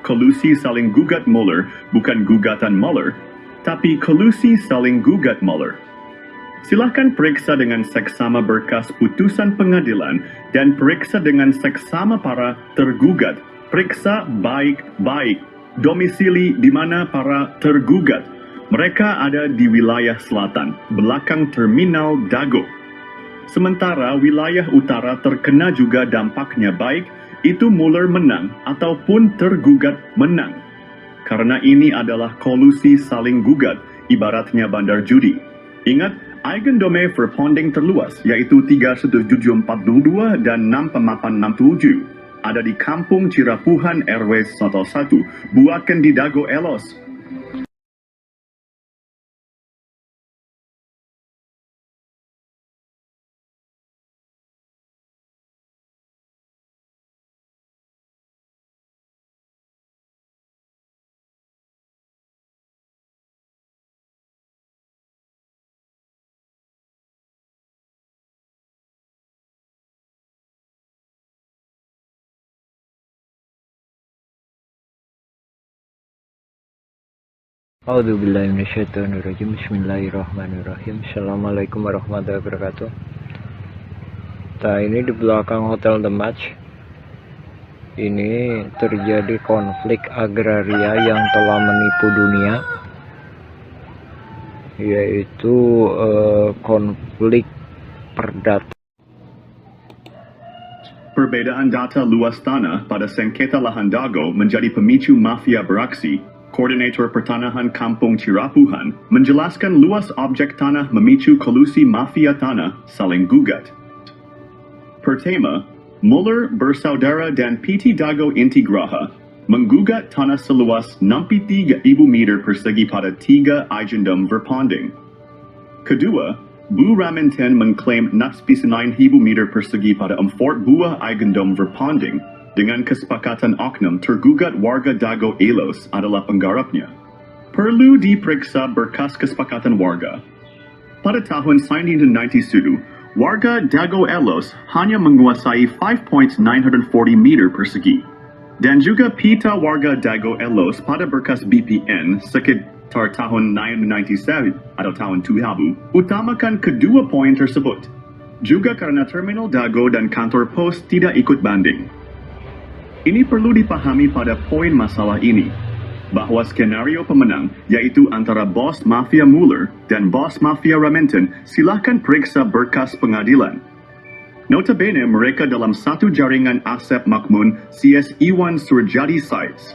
Kolusi saling gugat Mueller bukan gugatan Mueller, tapi kolusi saling gugat Mueller. Silakan periksa dengan seksama berkas putusan pengadilan dan periksa dengan seksama para tergugat. Periksa baik-baik domisili di mana para tergugat. Mereka ada di wilayah selatan, belakang terminal Dago. Sementara wilayah utara terkena juga dampaknya baik itu Mueller menang ataupun tergugat menang. Karena ini adalah kolusi saling gugat, ibaratnya bandar judi. Ingat, Eigendome Verpanding terluas, yaitu 31742 dan 6867. Ada di Kampung Cirapuhan RW 11, buatkan di Dago Elos. A'udzubillahiminasyaitonirrajim. Bismillahirrahmanirrahim. Assalamualaikum warahmatullahi wabarakatuh. Nah, ini di belakang Hotel The Match. Ini terjadi konflik agraria yang telah menipu dunia, yaitu konflik perdata. Perbedaan data luas tanah pada sengketa lahan Dago menjadi pemicu mafia beraksi. Koordinator Pertanahan Kampung Cirapuhan menjelaskan luas objek tanah memicu kolusi mafia tanah saling gugat. Pertama, Mueller bersaudara dan PT Dago Intigraha menggugat tanah seluas 63.000 meter persegi pada 3 Eigendom Verpanding. Kedua, Bu Raminten mengklaim 69.000 meter persegi pada 4 buah Eigendom Verpanding. Dengan kesepakatan oknum tergugat warga Dago Elos adalah penggarapnya. Perlu diperiksa berkas kesepakatan warga. Pada tahun 1992, warga Dago Elos hanya menguasai 5.940 meter persegi. Dan juga pita warga Dago Elos pada berkas BPN sekitar tahun 1997 atau tahun 2000 utamakan kedua poin tersebut. Juga karena terminal Dago dan kantor pos tidak ikut banding. Ini perlu dipahami pada poin masalah ini, bahwa skenario pemenang, yaitu antara bos mafia Mueller dan bos mafia Raminten, silahkan periksa berkas pengadilan. Notabene mereka dalam satu jaringan Asep Makmun CS Iwan Surjadi sites.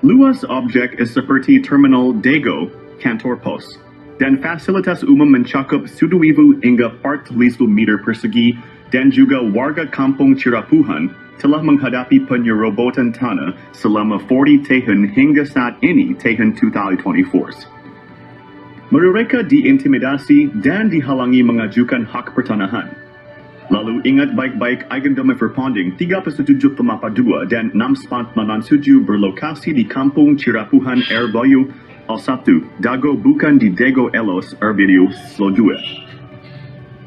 Luas objek seperti terminal Dago, kantor pos, dan fasilitas umum mencakup 1,000 hingga 4,000 meter persegi, dan juga warga Kampung Cirapuhan telah menghadapi penyerobotan tanah selama 40 tahun hingga saat ini tahun 2024. Mereka diintimidasi dan dihalangi mengajukan hak pertanahan. Lalu ingat baik-baik Eigendom Verpanding 3742 dan 6997 berlokasi di Kampung Cirapuhan RW 1, Dago bukan di Dago Elos RW 2.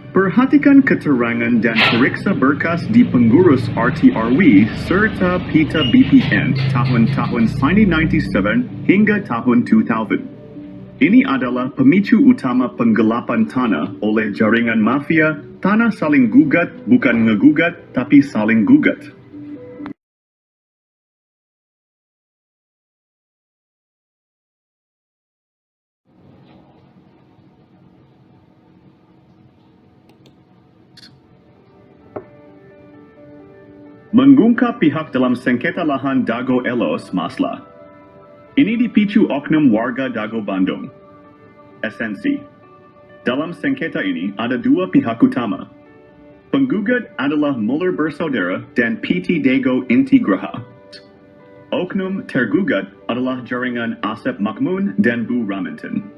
Perhatikan keterangan dan periksa berkas di pengurus RTRW serta pita BPN tahun-tahun 1997 hingga tahun 2000. Ini adalah pemicu utama penggelapan tanah oleh jaringan mafia. Tanah saling gugat, bukan ngegugat, tapi saling gugat. Mengungkap pihak dalam sengketa lahan Dago Elos Masla. Ini dipicu oknum warga Dago Bandung. Esensi. Dalam sengketa ini ada dua pihak utama. Penggugat adalah Mueller bersaudara dan PT Dago Intigraha. Oknum tergugat adalah jaringan Asep Makmun dan Bu Raminten.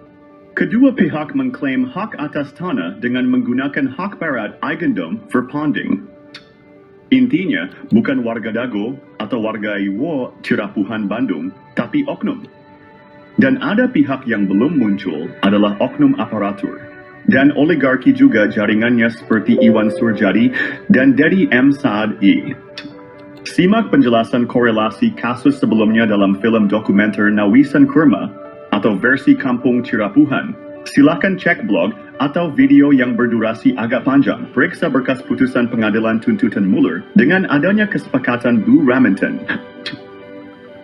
Kedua pihak mengklaim hak atas tanah dengan menggunakan hak barat Eigendom Verpanding. Intinya, bukan warga Dago atau warga Iwo Cirapuhan Bandung, tapi oknum. Dan ada pihak yang belum muncul adalah oknum aparatur. Dan oligarki juga jaringannya seperti Iwan Surjadi dan Dedi M. Saad I. Simak penjelasan korelasi kasus sebelumnya dalam film dokumenter Nawisan Kurma atau versi Kampung Cirapuhan. Silakan cek blog atau video yang berdurasi agak panjang. Periksa berkas putusan pengadilan tuntutan Mueller dengan adanya kesepakatan Bu Raminten.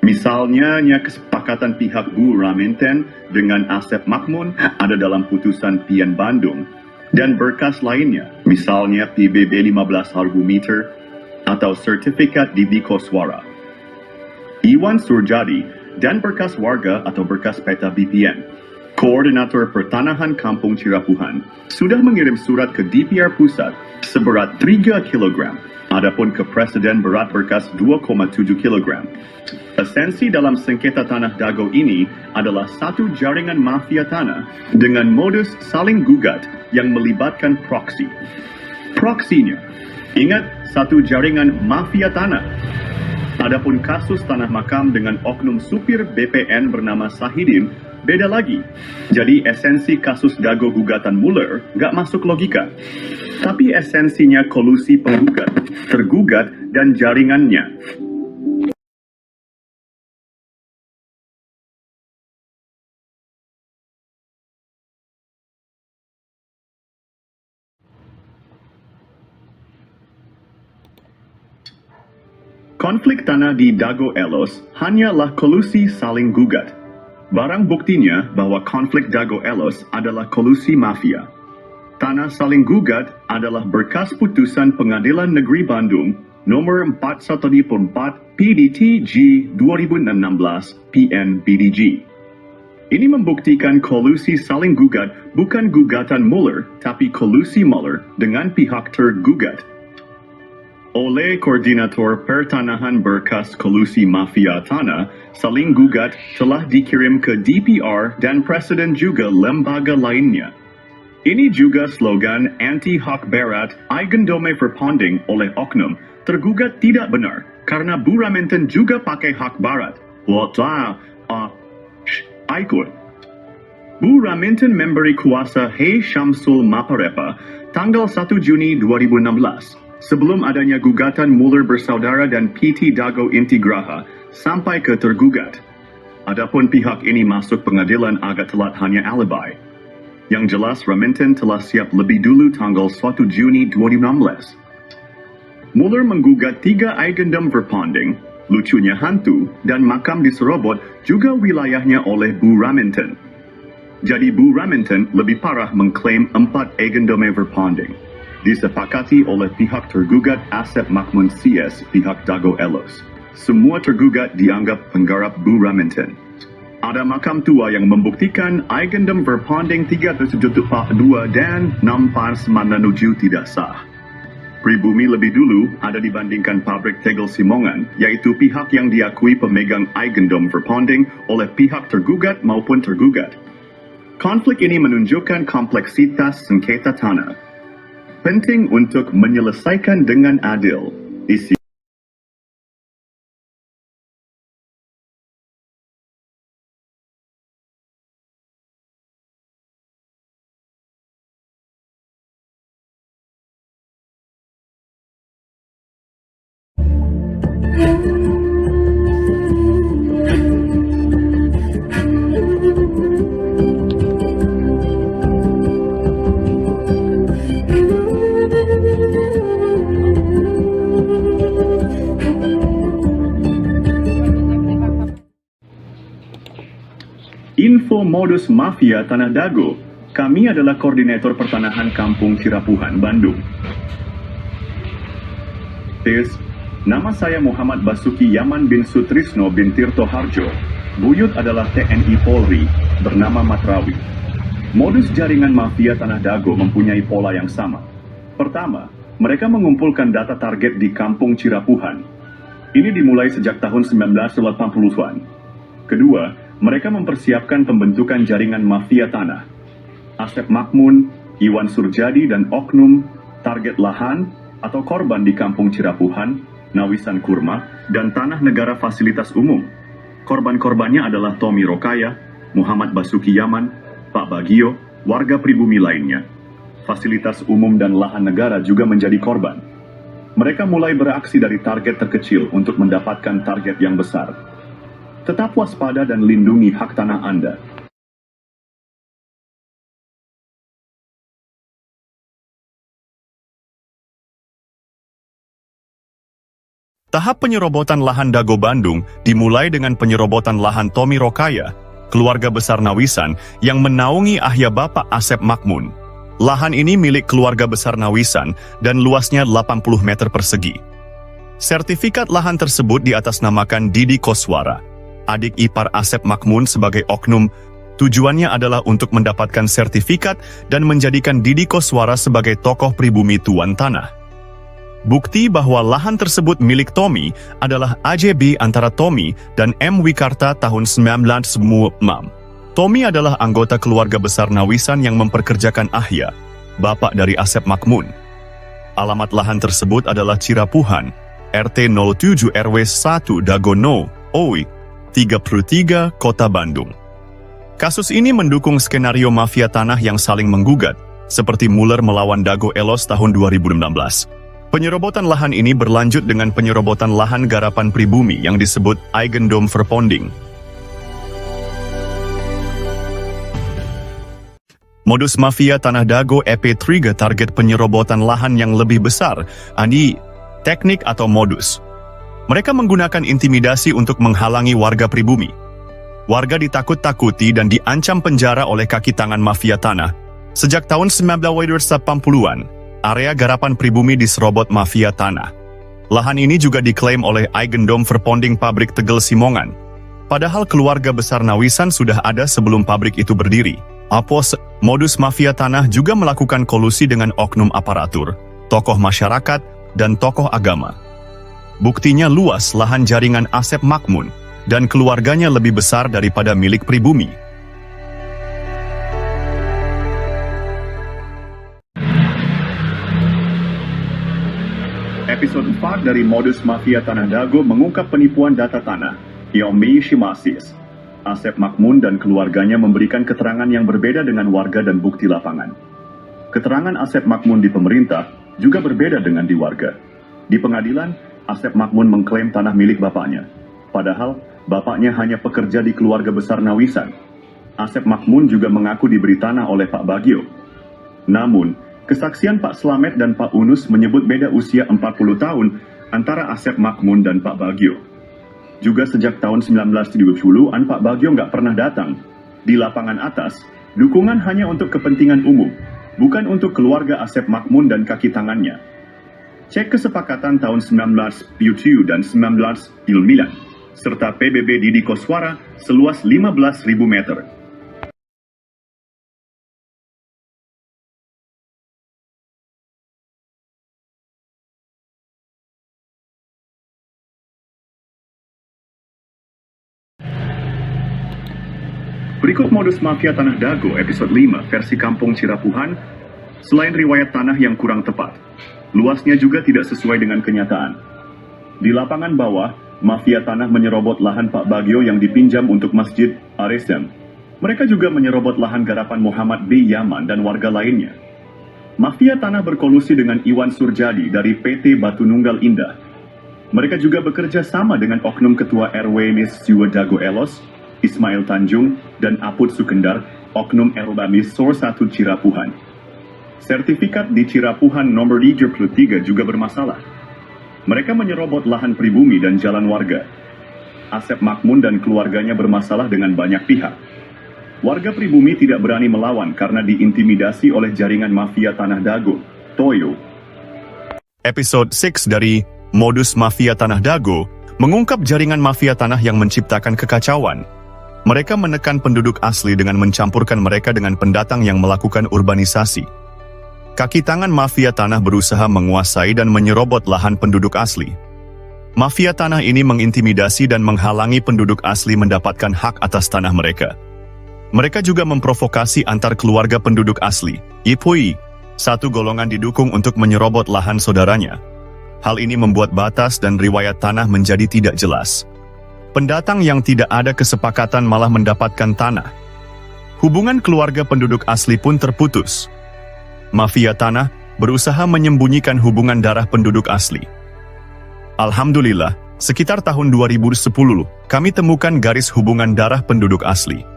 Misalnya, kesepakatan pihak Bu Raminten dengan Asep Makmun ada dalam putusan PN Bandung. Dan berkas lainnya, misalnya PBB 15 harga meter atau sertifikat di Koswara. Iwan Surjadi dan berkas warga atau berkas peta BPN. Koordinator Pertanahan Kampung Cirapuhan sudah mengirim surat ke DPR Pusat seberat 3 kg. Adapun ke Presiden berat berkas 2,7 kg. Esensi dalam sengketa tanah Dago ini adalah satu jaringan mafia tanah dengan modus saling gugat yang melibatkan proksi. Proksinya, ingat, satu jaringan mafia tanah. Adapun kasus tanah makam dengan oknum supir BPN bernama Sahidin, beda lagi. Jadi esensi kasus Dago gugatan Mueller nggak masuk logika. Tapi esensinya kolusi penggugat, tergugat, dan jaringannya. Konflik tanah di Dago Elos hanyalah kolusi saling gugat. Barang buktinya bahwa konflik Dago Elos adalah kolusi mafia. Tanah saling gugat adalah berkas putusan Pengadilan Negeri Bandung nomor 414 PDT G 2016 PN BDG. Ini membuktikan kolusi saling gugat bukan gugatan Mueller, tapi kolusi Mueller dengan pihak tergugat. Oleh Koordinator Pertanahan berkas kolusi mafia tanah, saling gugat telah dikirim ke DPR dan Presiden juga lembaga lainnya. Ini juga slogan anti-hak barat Eigendome Verpanding oleh oknum tergugat tidak benar karena Bu Raminten juga pakai hak barat. Ikut. Bu Raminten memberi kuasa Hei Syamsul Maparepa tanggal 1 Juni 2016. Sebelum adanya gugatan Mueller bersaudara dan PT Dago Intigraha sampai ke tergugat. Adapun pihak ini masuk pengadilan agak telat hanya alibi. Yang jelas Raminten telah siap lebih dulu tanggal 1 Juni 2016. Mueller menggugat 3 Eigendom Verpanding, lucunya hantu, dan makam di Serobot juga wilayahnya oleh Bu Raminten. Jadi Bu Raminten lebih parah mengklaim 4 Eigendom Verpanding. Disepakati oleh pihak tergugat Asep Makmun CS pihak Dago Elos. Semua tergugat dianggap penggarap Bu Raminten. Ada makam tua yang membuktikan Eigendom Verpanding 372 dan 6 tidak sah. Pribumi lebih dulu ada dibandingkan pabrik tegel Simongan, yaitu pihak yang diakui pemegang Eigendom Verpanding oleh pihak tergugat maupun tergugat. Konflik ini menunjukkan kompleksitas sengketa tanah. Penting untuk menyelesaikan dengan adil. Isi Info modus mafia Tanah Dago. Kami adalah Koordinator Pertanahan Kampung Cirapuhan, Bandung. Nama saya Muhammad Basuki Yaman bin Sutrisno bin Tirto Harjo. Buyut adalah TNI Polri, bernama Matrawi. Modus jaringan mafia Tanah Dago mempunyai pola yang sama. Pertama, mereka mengumpulkan data target di Kampung Cirapuhan. Ini dimulai sejak tahun 1980-an. Kedua, mereka mempersiapkan pembentukan jaringan mafia tanah. Asep Makmun, Iwan Surjadi, dan oknum target lahan atau korban di Kampung Cirapuhan, Nawisan Kurma, dan Tanah Negara Fasilitas Umum. Korban-korbannya adalah Tommy Rokaya, Muhammad Basuki Yaman, Pak Bagio, warga pribumi lainnya. Fasilitas umum dan lahan negara juga menjadi korban. Mereka mulai beraksi dari target terkecil untuk mendapatkan target yang besar. Tetap waspada dan lindungi hak tanah Anda. Tahap penyerobotan lahan Dago Bandung dimulai dengan penyerobotan lahan Tommy Rokaya, keluarga besar Nawisan yang menaungi ayah Bapak Asep Makmun. Lahan ini milik keluarga besar Nawisan dan luasnya 80 meter persegi. Sertifikat lahan tersebut diatasnamakan Didi Koswara, adik ipar Asep Makmun sebagai oknum. Tujuannya adalah untuk mendapatkan sertifikat dan menjadikan Didi Koswara sebagai tokoh pribumi tuan tanah. Bukti bahwa lahan tersebut milik Tommy adalah AJB antara Tommy dan M. Wikarta tahun 1996. Tommy adalah anggota keluarga besar Nawisan yang memperkerjakan Ahya, bapak dari Asep Makmun. Alamat lahan tersebut adalah Cirapuhan, RT 07 RW 1 Dagono, OI, 33, Kota Bandung. Kasus ini mendukung skenario mafia tanah yang saling menggugat, seperti Muller melawan Dago Elos tahun 2016. Penyerobotan lahan ini berlanjut dengan penyerobotan lahan garapan pribumi yang disebut Eigendom Verponding. Modus mafia tanah Dago EP3 target penyerobotan lahan yang lebih besar, ani teknik atau modus. Mereka menggunakan intimidasi untuk menghalangi warga pribumi. Warga ditakut-takuti dan diancam penjara oleh kaki tangan mafia tanah. Sejak tahun 1980-an, area garapan pribumi diserobot mafia tanah. Lahan ini juga diklaim oleh Eigendom Verponding pabrik Tegel Simongan. Padahal keluarga besar Nawisan sudah ada sebelum pabrik itu berdiri. Modus mafia tanah juga melakukan kolusi dengan oknum aparatur, tokoh masyarakat, dan tokoh agama. Buktinya luas lahan jaringan Asep Makmun, dan keluarganya lebih besar daripada milik pribumi. Episode 4 dari Modus Mafia Tanah Dago mengungkap penipuan data tanah, Yomi Shimasis. Asep Makmun dan keluarganya memberikan keterangan yang berbeda dengan warga dan bukti lapangan. Keterangan Asep Makmun di pemerintah juga berbeda dengan di warga. Di pengadilan, Asep Makmun mengklaim tanah milik bapaknya. Padahal, bapaknya hanya pekerja di keluarga besar Nawisan. Asep Makmun juga mengaku diberi tanah oleh Pak Bagio. Namun, kesaksian Pak Slamet dan Pak Unus menyebut beda usia 40 tahun antara Asep Makmun dan Pak Bagio. Juga sejak tahun 1970-an Pak Bagio nggak pernah datang. Di lapangan atas, dukungan hanya untuk kepentingan umum, bukan untuk keluarga Asep Makmun dan kaki tangannya. Cek kesepakatan tahun 1977 dan 1999, serta PBB Didi Koswara seluas 15.000 meter. Berikut modus mafia tanah Dago episode 5 versi Kampung Cirapuhan. Selain riwayat tanah yang kurang tepat, luasnya juga tidak sesuai dengan kenyataan. Di lapangan bawah, mafia tanah menyerobot lahan Pak Bagio yang dipinjam untuk Masjid Aresem. Mereka juga menyerobot lahan garapan Muhammad B. Yaman dan warga lainnya. Mafia tanah berkolusi dengan Iwan Surjadi dari PT Batu Nunggal Indah. Mereka juga bekerja sama dengan oknum ketua RW Nis Jiwa Dago Elos, Ismail Tanjung, dan Aput Sukendar, oknum Erbamis Sor 1 Cirapuhan. Sertifikat di Cirapuhan nomor 33 juga bermasalah. Mereka menyerobot lahan pribumi dan jalan warga. Asep Makmun dan keluarganya bermasalah dengan banyak pihak. Warga pribumi tidak berani melawan karena diintimidasi oleh jaringan mafia tanah Dago, Toyo. Episode 6 dari Modus Mafia Tanah Dago mengungkap jaringan mafia tanah yang menciptakan kekacauan. Mereka menekan penduduk asli dengan mencampurkan mereka dengan pendatang yang melakukan urbanisasi. Kaki tangan mafia tanah berusaha menguasai dan menyerobot lahan penduduk asli. Mafia tanah ini mengintimidasi dan menghalangi penduduk asli mendapatkan hak atas tanah mereka. Mereka juga memprovokasi antar keluarga penduduk asli, Ipui. Satu golongan didukung untuk menyerobot lahan saudaranya. Hal ini membuat batas dan riwayat tanah menjadi tidak jelas. Pendatang yang tidak ada kesepakatan malah mendapatkan tanah. Hubungan keluarga penduduk asli pun terputus. Mafia tanah berusaha menyembunyikan hubungan darah penduduk asli. Alhamdulillah, sekitar tahun 2010, kami temukan garis hubungan darah penduduk asli.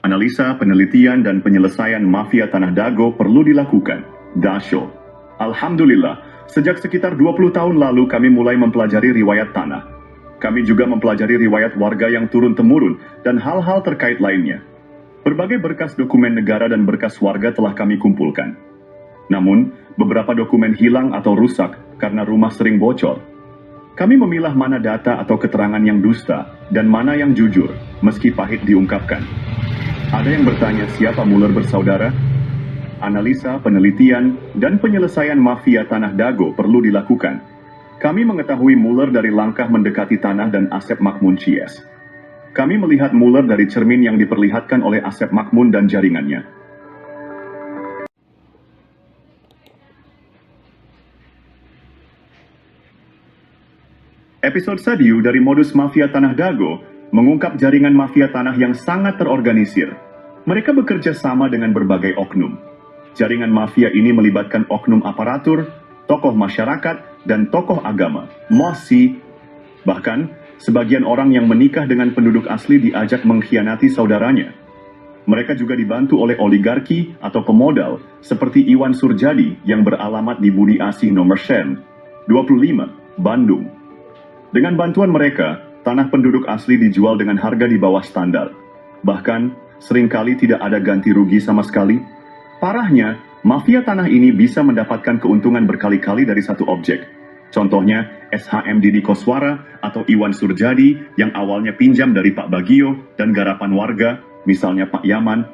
Analisa, penelitian, dan penyelesaian mafia Tanah Dago perlu dilakukan. Dasyo. Alhamdulillah, sejak sekitar 20 tahun lalu kami mulai mempelajari riwayat tanah. Kami juga mempelajari riwayat warga yang turun-temurun dan hal-hal terkait lainnya. Berbagai berkas dokumen negara dan berkas warga telah kami kumpulkan. Namun, beberapa dokumen hilang atau rusak karena rumah sering bocor. Kami memilah mana data atau keterangan yang dusta dan mana yang jujur, meski pahit diungkapkan. Ada yang bertanya siapa Muller bersaudara? Analisa, penelitian, dan penyelesaian mafia Tanah Dago perlu dilakukan. Kami mengetahui Muller dari langkah mendekati tanah dan Asep Makmun Cies. Kami melihat Muller dari cermin yang diperlihatkan oleh Asep Makmun dan jaringannya. Episode Sadiu dari modus mafia Tanah Dago mengungkap jaringan mafia tanah yang sangat terorganisir. Mereka bekerja sama dengan berbagai oknum. Jaringan mafia ini melibatkan oknum aparatur, tokoh masyarakat, dan tokoh agama, mosi. Bahkan, sebagian orang yang menikah dengan penduduk asli diajak mengkhianati saudaranya. Mereka juga dibantu oleh oligarki atau pemodal, seperti Iwan Surjadi yang beralamat di Budi Asih nomor Sen, 25, Bandung. Dengan bantuan mereka, tanah penduduk asli dijual dengan harga di bawah standar. Bahkan, seringkali tidak ada ganti rugi sama sekali. Parahnya, mafia tanah ini bisa mendapatkan keuntungan berkali-kali dari satu objek. Contohnya, SHM Didi Koswara atau Iwan Surjadi yang awalnya pinjam dari Pak Bagio dan garapan warga, misalnya Pak Yaman,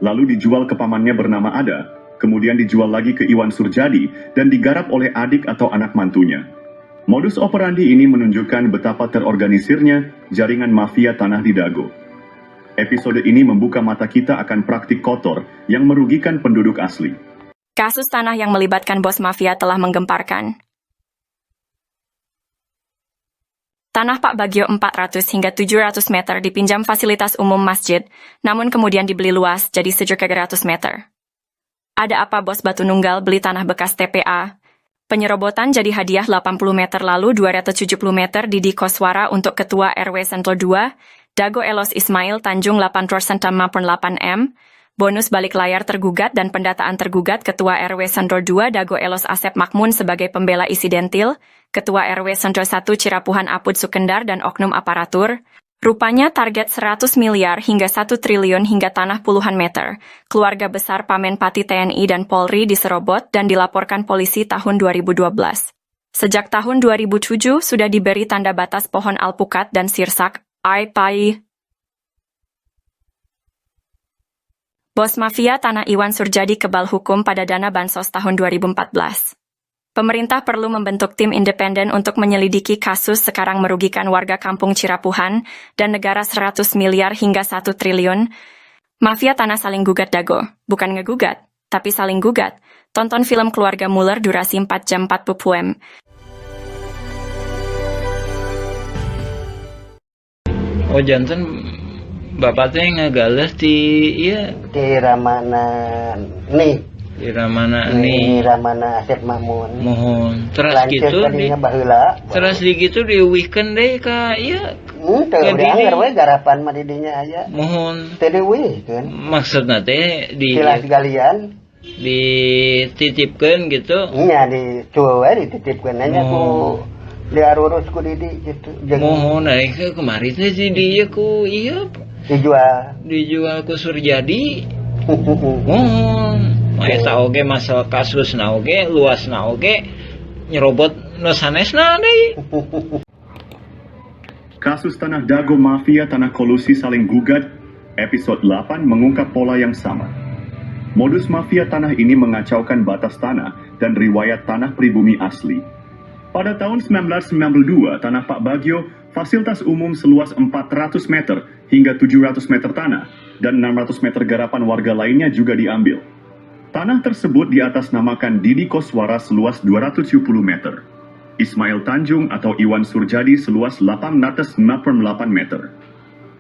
lalu dijual ke pamannya bernama Ada, kemudian dijual lagi ke Iwan Surjadi dan digarap oleh adik atau anak mantunya. Modus operandi ini menunjukkan betapa terorganisirnya jaringan mafia tanah di Dago. Episode ini membuka mata kita akan praktik kotor yang merugikan penduduk asli. Kasus tanah yang melibatkan bos mafia telah menggemparkan. Tanah Pak Bagio 400 hingga 700 meter dipinjam fasilitas umum masjid, namun kemudian dibeli luas jadi 700 meter. Ada apa bos Batu Nunggal beli tanah bekas TPA? Penyerobotan jadi hadiah 80 meter lalu 270 meter Didi Koswara untuk Ketua RW Sentul 2, Dago Elos Ismail Tanjung 8% 8M, bonus balik layar tergugat dan pendataan tergugat Ketua RW Sentul 2 Dago Elos Asep Makmun sebagai pembela isidentil, Ketua RW Sentul 1 Cirapuhan Apud Sukendar dan oknum aparatur. Rupanya target 100 miliar hingga 1 triliun hingga tanah puluhan meter. Keluarga besar Pamenpati TNI dan Polri diserobot dan dilaporkan polisi tahun 2012. Sejak tahun 2007 sudah diberi tanda batas pohon alpukat dan sirsak, Aipai. Bos mafia tanah Iwan Surjadi kebal hukum pada dana bansos tahun 2014. Pemerintah perlu membentuk tim independen untuk menyelidiki kasus sekarang merugikan warga kampung Cirapuhan dan negara 100 miliar hingga 1 triliun. Mafia tanah saling gugat Dago, bukan ngegugat, tapi saling gugat. Tonton film Keluarga Muller durasi 4 jam 40 m. Oh janten bapaknya ngegales di iya Di Ramana nih. di mana Di nih Ramana Asep Makmun. mohon terus Lanceuk gitu di tadinya baheula. terus di gitu di weekend deh kak iya Teu Ke dianggar Didi. we garapan mah didinya aya. mohon Teu diweuhkeun. maksudnya teh di Silas galian. dititipkan gitu Nya di cueu we dititipkeun nya ku diarurus ku Didi gitu. Jeung mohon naik kemarin teh si dia ku iya dijual. ku Surjadi mohon eta oge masalah kasus na oge luas na oge nyerobot nu sanesna deui. Kasus Tanah Dago Mafia Tanah Kolusi Saling Gugat, episode 8 mengungkap pola yang sama. Modus mafia tanah ini mengacaukan batas tanah dan riwayat tanah pribumi asli. Pada tahun 1992, tanah Pak Bagio, fasilitas umum seluas 400 meter hingga 700 meter tanah dan 600 meter garapan warga lainnya juga diambil. Tanah tersebut diatasnamakan Didi Koswara seluas 270 meter, Ismail Tanjung atau Iwan Surjadi seluas 898 meter.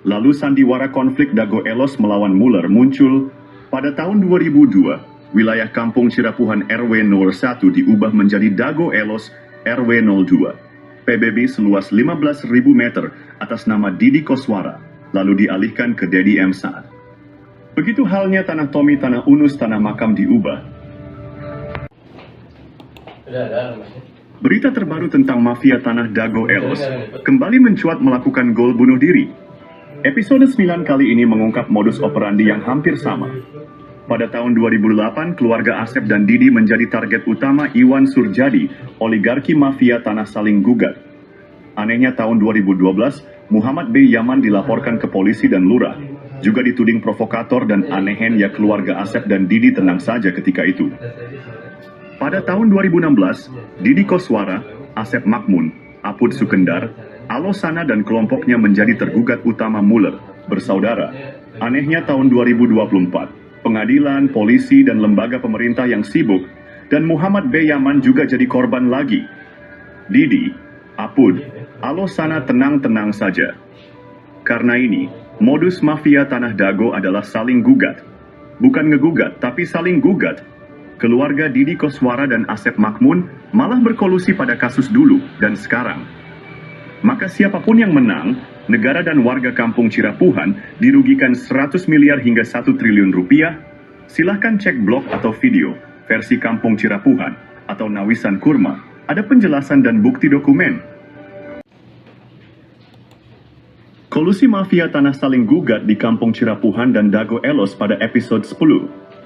Lalu sandiwara konflik Dago Elos melawan Muller muncul. Pada tahun 2002, wilayah Kampung Cirapuhan RW 01 diubah menjadi Dago Elos RW 02, PBB seluas 15.000 meter atas nama Didi Koswara, lalu dialihkan ke Dedi M. Saad. Begitu halnya tanah Tommy, tanah Unus, tanah makam diubah. Berita terbaru tentang mafia tanah Dago Elos kembali mencuat melakukan gol bunuh diri. Episode 9 kali ini mengungkap modus operandi yang hampir sama. Pada tahun 2008, keluarga Asep dan Didi menjadi target utama Iwan Surjadi, oligarki mafia tanah saling gugat. Anehnya tahun 2012, Muhammad B. Yaman dilaporkan ke polisi dan lurah, juga dituding provokator dan anehen ya keluarga Asep dan Didi tenang saja ketika itu. Pada tahun 2016, Didi Koswara, Asep Makmun, Apud Sukendar, Alosana dan kelompoknya menjadi tergugat utama Muller, bersaudara. Anehnya tahun 2024, pengadilan, polisi, dan lembaga pemerintah yang sibuk, dan Muhammad B. Yaman juga jadi korban lagi. Didi, Apud, Alosana tenang-tenang saja. Karena ini, modus mafia tanah Dago adalah saling gugat. Bukan ngegugat, tapi saling gugat. Keluarga Didi Koswara dan Asep Makmun malah berkolusi pada kasus dulu dan sekarang. Maka siapapun yang menang, negara dan warga Kampung Cirapuhan dirugikan 100 miliar hingga 1 triliun rupiah. Silahkan cek blog atau video versi Kampung Cirapuhan atau Nawisan Kurma. Ada penjelasan dan bukti dokumen. Kolusi mafia tanah saling gugat di Kampung Cirapuhan dan Dago Elos pada episode 10.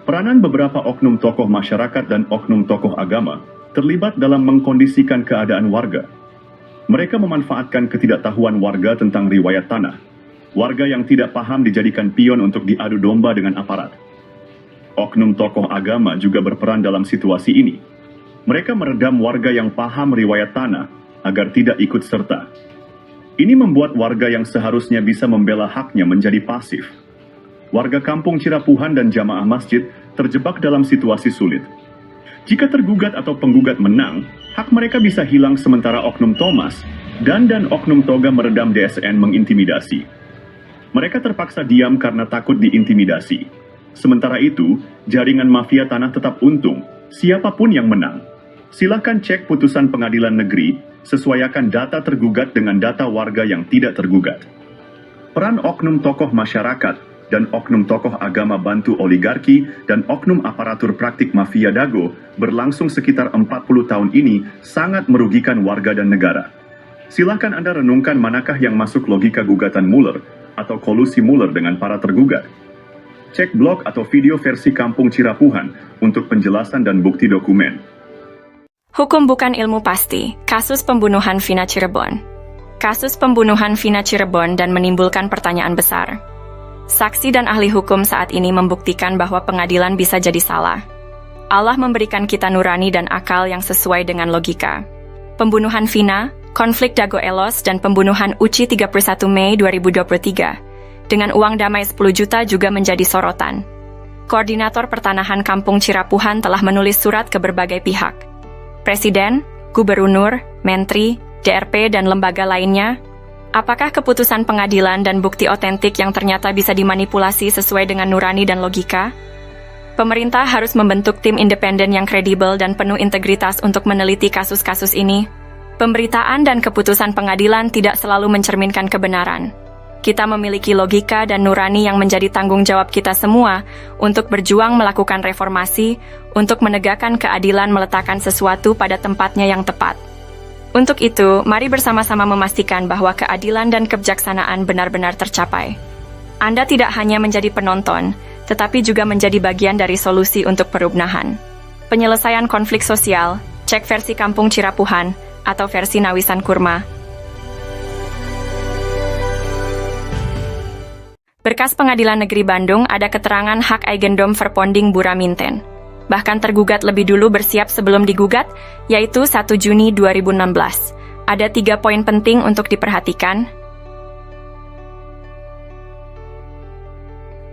Peranan beberapa oknum tokoh masyarakat dan oknum tokoh agama terlibat dalam mengkondisikan keadaan warga. Mereka memanfaatkan ketidaktahuan warga tentang riwayat tanah. Warga yang tidak paham dijadikan pion untuk diadu domba dengan aparat. Oknum tokoh agama juga berperan dalam situasi ini. Mereka meredam warga yang paham riwayat tanah agar tidak ikut serta. Ini membuat warga yang seharusnya bisa membela haknya menjadi pasif. Warga Kampung Cirapuhan dan jamaah masjid terjebak dalam situasi sulit. Jika tergugat atau penggugat menang, hak mereka bisa hilang sementara oknum Thomas dan oknum Toga meredam DSN mengintimidasi. Mereka terpaksa diam karena takut diintimidasi. Sementara itu, jaringan mafia tanah tetap untung, siapapun yang menang. Silakan cek putusan pengadilan negeri, sesuaikan data tergugat dengan data warga yang tidak tergugat. Peran oknum tokoh masyarakat dan oknum tokoh agama bantu oligarki dan oknum aparatur praktik mafia Dago berlangsung sekitar 40 tahun ini sangat merugikan warga dan negara. Silakan Anda renungkan manakah yang masuk logika gugatan Muller atau kolusi Muller dengan para tergugat. Cek blog atau video versi Kampung Cirapuhan untuk penjelasan dan bukti dokumen. Hukum bukan ilmu pasti. Kasus pembunuhan Vina Cirebon. Kasus pembunuhan Vina Cirebon dan menimbulkan pertanyaan besar. Saksi dan ahli hukum saat ini membuktikan bahwa pengadilan bisa jadi salah. Allah memberikan kita nurani dan akal yang sesuai dengan logika. Pembunuhan Vina, konflik Dago Elos, dan pembunuhan Uci 31 Mei 2023 dengan uang damai 10 juta juga menjadi sorotan. Koordinator Pertanahan Kampung Cirapuhan telah menulis surat ke berbagai pihak. Presiden, Gubernur, Menteri, DRP, dan lembaga lainnya. Apakah keputusan pengadilan dan bukti otentik yang ternyata bisa dimanipulasi sesuai dengan nurani dan logika? Pemerintah harus membentuk tim independen yang kredibel dan penuh integritas untuk meneliti kasus-kasus ini. Pemberitaan dan keputusan pengadilan tidak selalu mencerminkan kebenaran. Kita memiliki logika dan nurani yang menjadi tanggung jawab kita semua untuk berjuang melakukan reformasi, untuk menegakkan keadilan, meletakkan sesuatu pada tempatnya yang tepat. Untuk itu, mari bersama-sama memastikan bahwa keadilan dan kebijaksanaan benar-benar tercapai. Anda tidak hanya menjadi penonton, tetapi juga menjadi bagian dari solusi untuk perubahan. Penyelesaian konflik sosial, cek versi Kampung Cirapuhan, atau versi Nawisan Kurma. Berkas Pengadilan Negeri Bandung ada keterangan hak Eigendom Verponding Buraminten. bahkan tergugat lebih dulu bersiap sebelum digugat, yaitu 1 Juni 2016. Ada 3 poin penting untuk diperhatikan.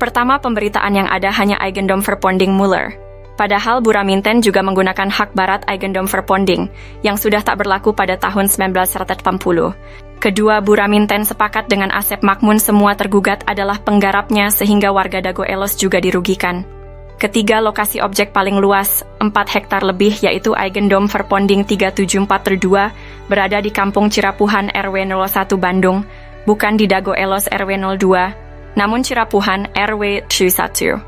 Pertama, pemberitaan yang ada hanya Eigendom-Verponding Muller. Padahal Buraminten juga menggunakan hak barat Eigendom-Verponding yang sudah tak berlaku pada tahun 1980. Kedua, Buraminten sepakat dengan Asep Makmun semua tergugat adalah penggarapnya sehingga warga Dago Elos juga dirugikan. Ketiga, lokasi objek paling luas, 4 hektar lebih yaitu Eigendom-Verponding 374-2 berada di Kampung Cirapuhan RW 01 Bandung, bukan di Dago Elos RW 02, namun Cirapuhan RW 31.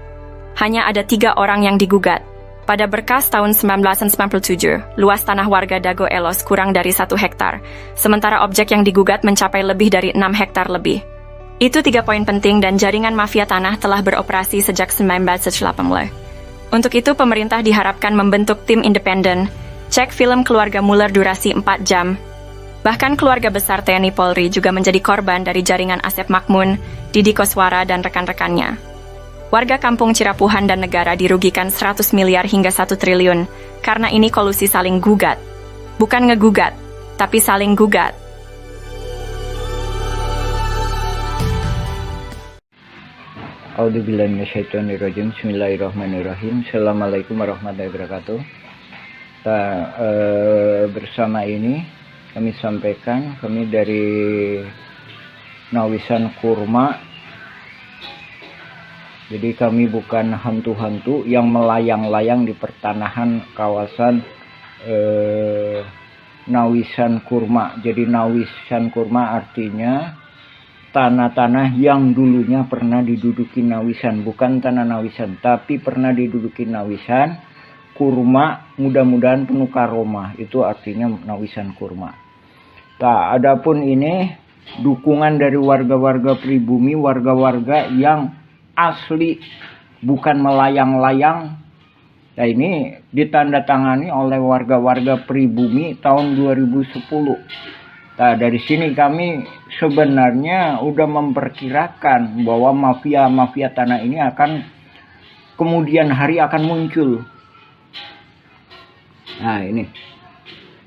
Hanya ada 3 orang yang digugat. Pada berkas tahun 1997, luas tanah warga Dago Elos kurang dari 1 hektar, sementara objek yang digugat mencapai lebih dari 6 hektar lebih. Itu 3 poin penting dan jaringan mafia tanah telah beroperasi sejak 1980. Untuk itu, pemerintah diharapkan membentuk tim independen, cek film keluarga Muller durasi 4 jam. Bahkan keluarga besar TNI Polri juga menjadi korban dari jaringan Asep Makmun, Didi Koswara, dan rekan-rekannya. Warga kampung Cirapuhan dan negara dirugikan 100 miliar hingga 1 triliun, karena ini kolusi saling gugat. Bukan ngegugat, tapi saling gugat. A'udzubillahi minasyaitonirrajim. Bismillahirrahmanirrahim. Assalamualaikum warahmatullahi wabarakatuh. Bersama ini kami sampaikan, kami dari Nawisan Kurma. Jadi kami bukan hantu-hantu yang melayang-layang di pertanahan kawasan Nawisan Kurma. Jadi Nawisan Kurma artinya tanah-tanah yang dulunya pernah diduduki Nawisan. Bukan tanah Nawisan, tapi pernah diduduki Nawisan. Kurma mudah-mudahan penuh karomah. Itu artinya Nawisan Kurma. Nah, adapun ini dukungan dari warga-warga pribumi, warga-warga yang asli, bukan melayang-layang. Nah, ini ditandatangani oleh warga-warga pribumi tahun 2010. Nah, dari sini kami sebenarnya udah memperkirakan bahwa mafia-mafia tanah ini akan kemudian hari akan muncul. Nah, ini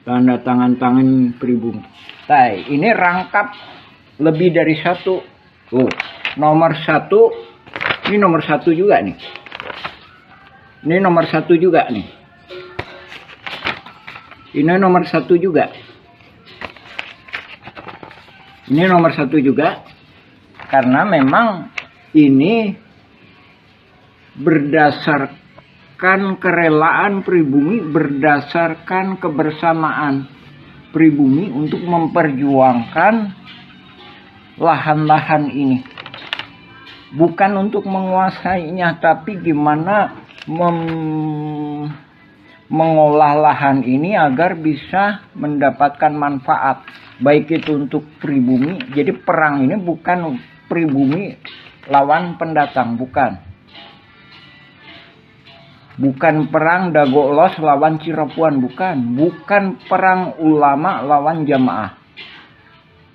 tanda tangan pribumi. Nah, ini rangkap lebih dari 1. Nomor 1. Ini nomor 1 juga nih. Ini nomor 1 juga nih. Ini nomor 1 juga. Ini nomor 1 juga. Karena memang ini berdasarkan kerelaan pribumi, berdasarkan kebersamaan pribumi untuk memperjuangkan lahan-lahan ini. Bukan untuk menguasainya, tapi gimana mengolah lahan ini agar bisa mendapatkan manfaat. Baik itu untuk pribumi. Jadi perang ini bukan pribumi lawan pendatang, bukan. Bukan perang Dago Elos lawan Cirapuhan, bukan. Bukan perang ulama lawan jamaah.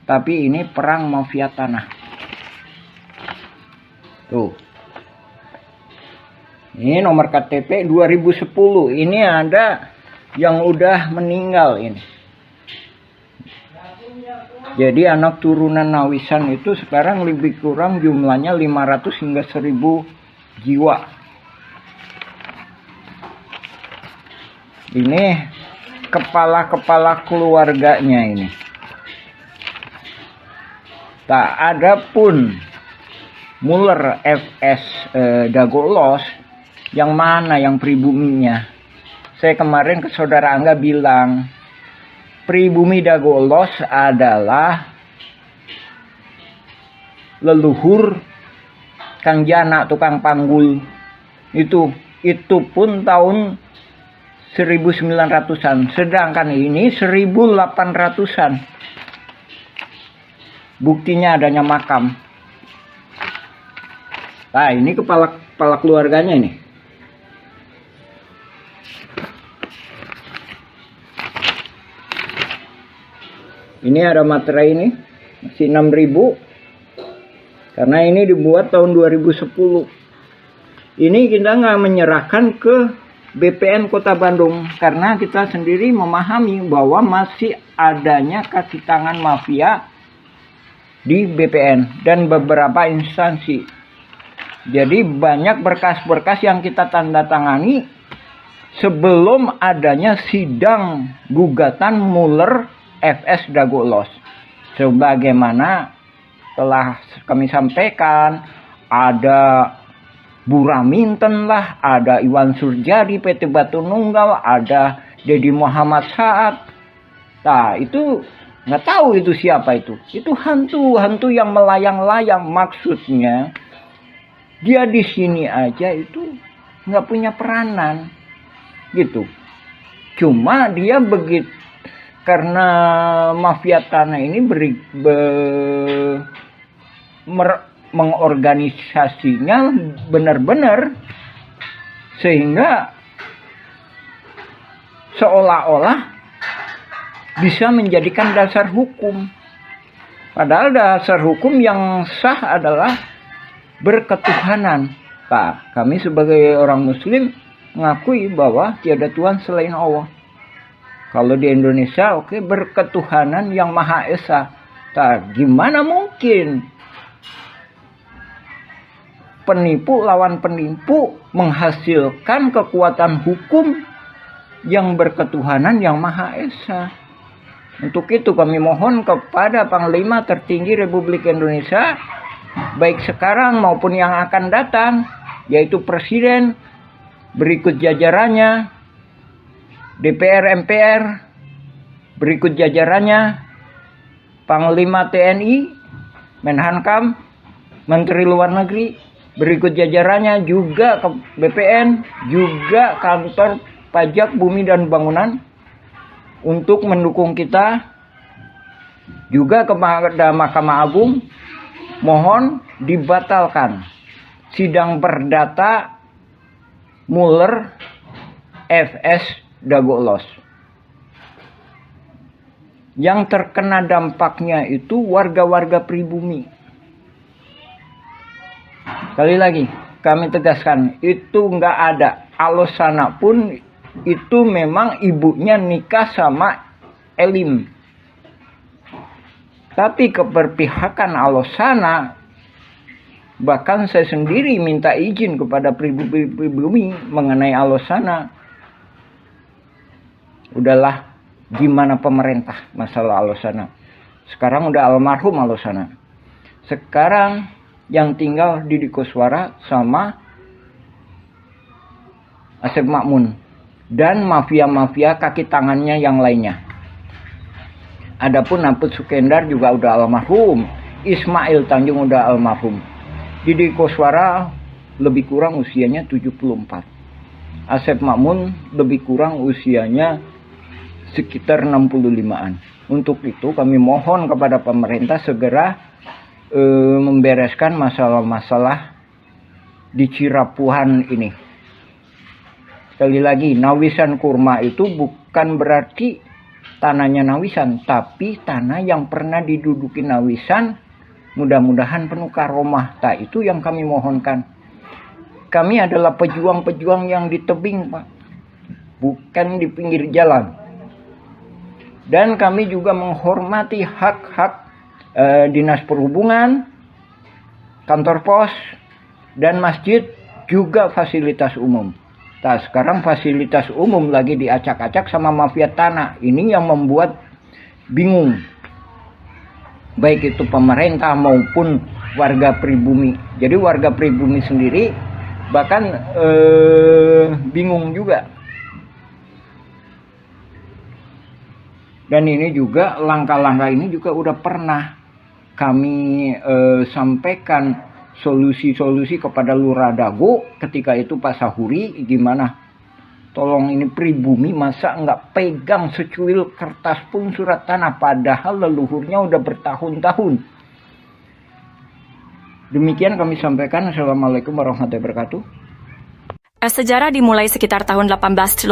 Tapi ini perang mafia tanah. Tuh. Ini nomor KTP 2010. Ini ada yang udah meninggal ini. Jadi anak turunan Nawisan itu sekarang lebih kurang jumlahnya 500 hingga 1000 jiwa. Ini kepala-kepala keluarganya ini. Tak ada pun Muller FS Dago Elos yang mana yang pribuminya. Saya kemarin ke saudara Angga bilang pribumi Dago Elos adalah leluhur Kang Jana tukang panggul. Itu pun tahun 1900-an, sedangkan ini 1800-an. Buktinya adanya makam. Nah, ini kepala keluarganya ini. Ini ada materai ini, masih 6.000. Karena ini dibuat tahun 2010. Ini kita nggak menyerahkan ke BPN Kota Bandung, karena kita sendiri memahami bahwa masih adanya kaki tangan mafia di BPN dan beberapa instansi. Jadi banyak berkas-berkas yang kita tanda tangani sebelum adanya sidang gugatan Muller FS Dago Elos. Sebagaimana telah kami sampaikan, ada Bu Raminten lah, ada Iwan Surjadi PT Batu Nunggal, ada Dedi Muhammad Saad. Nah, itu nggak tahu itu siapa itu. Itu hantu yang melayang-layang. Maksudnya dia di sini aja itu nggak punya peranan, gitu. Cuma dia begitu karena mafia tanah ini mengorganisasinya benar-benar sehingga seolah-olah bisa menjadikan dasar hukum. Padahal dasar hukum yang sah adalah berketuhanan. Nah, kami sebagai orang muslim mengakui bahwa tiada Tuhan selain Allah. Kalau di Indonesia berketuhanan yang Maha Esa. Nah, gimana mungkin penipu lawan penipu menghasilkan kekuatan hukum yang berketuhanan yang Maha Esa. Untuk itu kami mohon kepada Panglima tertinggi Republik Indonesia, baik sekarang maupun yang akan datang, yaitu Presiden, berikut jajarannya, DPR MPR, berikut jajarannya, Panglima TNI, Menhankam, Menteri Luar Negeri, berikut jajarannya juga ke BPN, juga kantor pajak bumi dan bangunan untuk mendukung kita, juga kepada Mahkamah Agung, mohon dibatalkan sidang perdata Muller FS Dago Elos. Yang terkena dampaknya itu warga-warga pribumi. Sekali lagi kami tegaskan, itu nggak ada. Alosana pun itu memang ibunya nikah sama Elim. Tapi keberpihakan Alosana, bahkan saya sendiri minta izin kepada pribumi mengenai Alosana. Udahlah, gimana pemerintah masalah Alosana. Sekarang udah almarhum Alosana. Sekarang yang tinggal Didi Koswara sama Asep Makmun dan mafia-mafia kaki tangannya yang lainnya. Adapun Naput Sukendar juga udah almarhum, Ismail Tanjung udah almarhum. Didi Koswara lebih kurang usianya 74. Asep Makmun lebih kurang usianya sekitar 65-an. Untuk itu kami mohon kepada pemerintah segera membereskan masalah-masalah di Cirapuhan ini. Sekali lagi, Nawisan Kurma itu bukan berarti tanahnya Nawisan, tapi tanah yang pernah diduduki Nawisan, mudah-mudahan penuh karomah. Itu yang kami mohonkan. Kami adalah pejuang-pejuang yang di tebing, Pak, bukan di pinggir jalan. Dan kami juga menghormati hak-hak Dinas Perhubungan, kantor pos, dan masjid, juga fasilitas umum. Nah, sekarang fasilitas umum lagi diacak-acak sama mafia tanah. Ini yang membuat bingung, baik itu pemerintah maupun warga pribumi. Jadi warga pribumi sendiri bahkan bingung juga. Dan ini juga langkah-langkah ini juga udah pernah kami sampaikan solusi-solusi kepada Lurah Dago ketika itu Pak Sahuri, gimana? Tolong ini pribumi masa nggak pegang secuil kertas pun surat tanah, padahal leluhurnya udah bertahun-tahun. Demikian kami sampaikan. Assalamualaikum warahmatullahi wabarakatuh. Sejarah dimulai sekitar tahun 1850.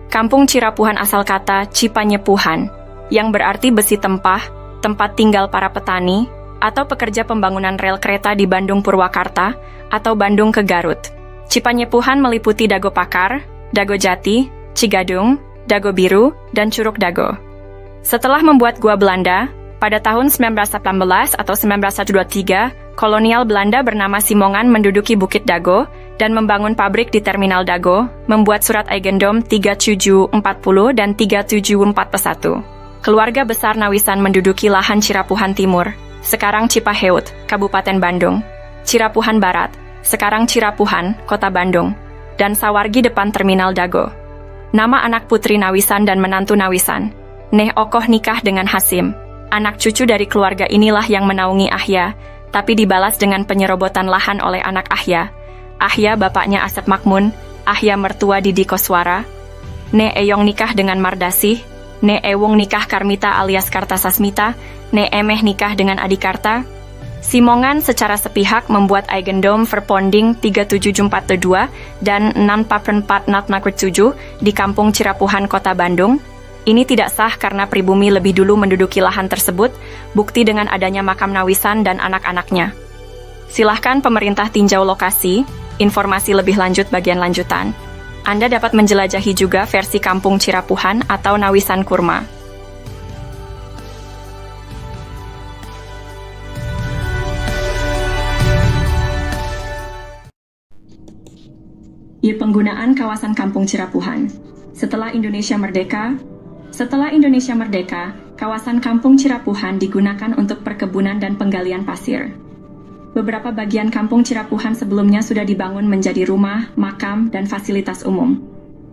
Kampung Cirapuhan asal kata Cipanyepuhan, yang berarti besi tempah, tempat tinggal para petani, atau pekerja pembangunan rel kereta di Bandung Purwakarta, atau Bandung ke Garut. Cipanyepuhan meliputi Dago Pakar, Dago Jati, Cigadung, Dago Biru, dan Curug Dago. Setelah membuat gua Belanda, pada tahun 1918 atau 1923, kolonial Belanda bernama Simongan menduduki Bukit Dago dan membangun pabrik di Terminal Dago, membuat surat Eigendom 3740 dan 3741. Keluarga besar Nawisan menduduki lahan Cirapuhan Timur, sekarang Cipaheut, Kabupaten Bandung, Cirapuhan Barat, sekarang Cirapuhan, Kota Bandung, dan Sawargi depan Terminal Dago. Nama anak putri Nawisan dan menantu Nawisan, Neh Okoh nikah dengan Hasim. Anak cucu dari keluarga inilah yang menaungi Ahya, tapi dibalas dengan penyerobotan lahan oleh anak Ahya. Ahya bapaknya Asep Makmun, Ahya mertua Didi Koswara. Ne Eyong nikah dengan Mardasih, Ne Ewung nikah Karmita alias Kartasasmita, Ne Emeh nikah dengan Adikarta. Simongan secara sepihak membuat Eigendom Verponding 37442 dan 644 di Kampung Cirapuhan, Kota Bandung. Ini tidak sah karena pribumi lebih dulu menduduki lahan tersebut, bukti dengan adanya makam Nawisan dan anak-anaknya. Silahkan pemerintah tinjau lokasi, informasi lebih lanjut bagian lanjutan. Anda dapat menjelajahi juga versi Kampung Cirapuhan atau Nawisan Kurma. Penggunaan kawasan Kampung Cirapuhan. Setelah Indonesia Merdeka, kawasan Kampung Cirapuhan digunakan untuk perkebunan dan penggalian pasir. Beberapa bagian Kampung Cirapuhan sebelumnya sudah dibangun menjadi rumah, makam, dan fasilitas umum.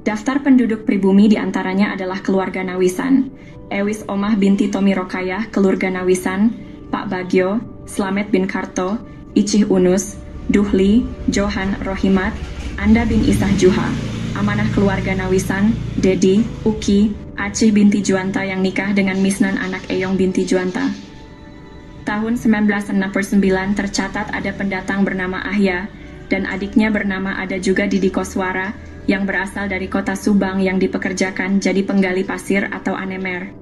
Daftar penduduk pribumi diantaranya adalah keluarga Nawisan, Ewis Omah binti Tomi Rokayah, keluarga Nawisan, Pak Bagio, Slamet bin Karto, Icih Unus, Duhli, Johan Rohimat, Anda bin Isah Juha, amanah keluarga Nawisan, Dedi, Uki, Acih binti Juanta yang nikah dengan Misnan anak Eyong binti Juanta. Tahun 1969 tercatat ada pendatang bernama Ahya, dan adiknya bernama ada juga Didi Koswara, yang berasal dari kota Subang yang dipekerjakan jadi penggali pasir atau anemer.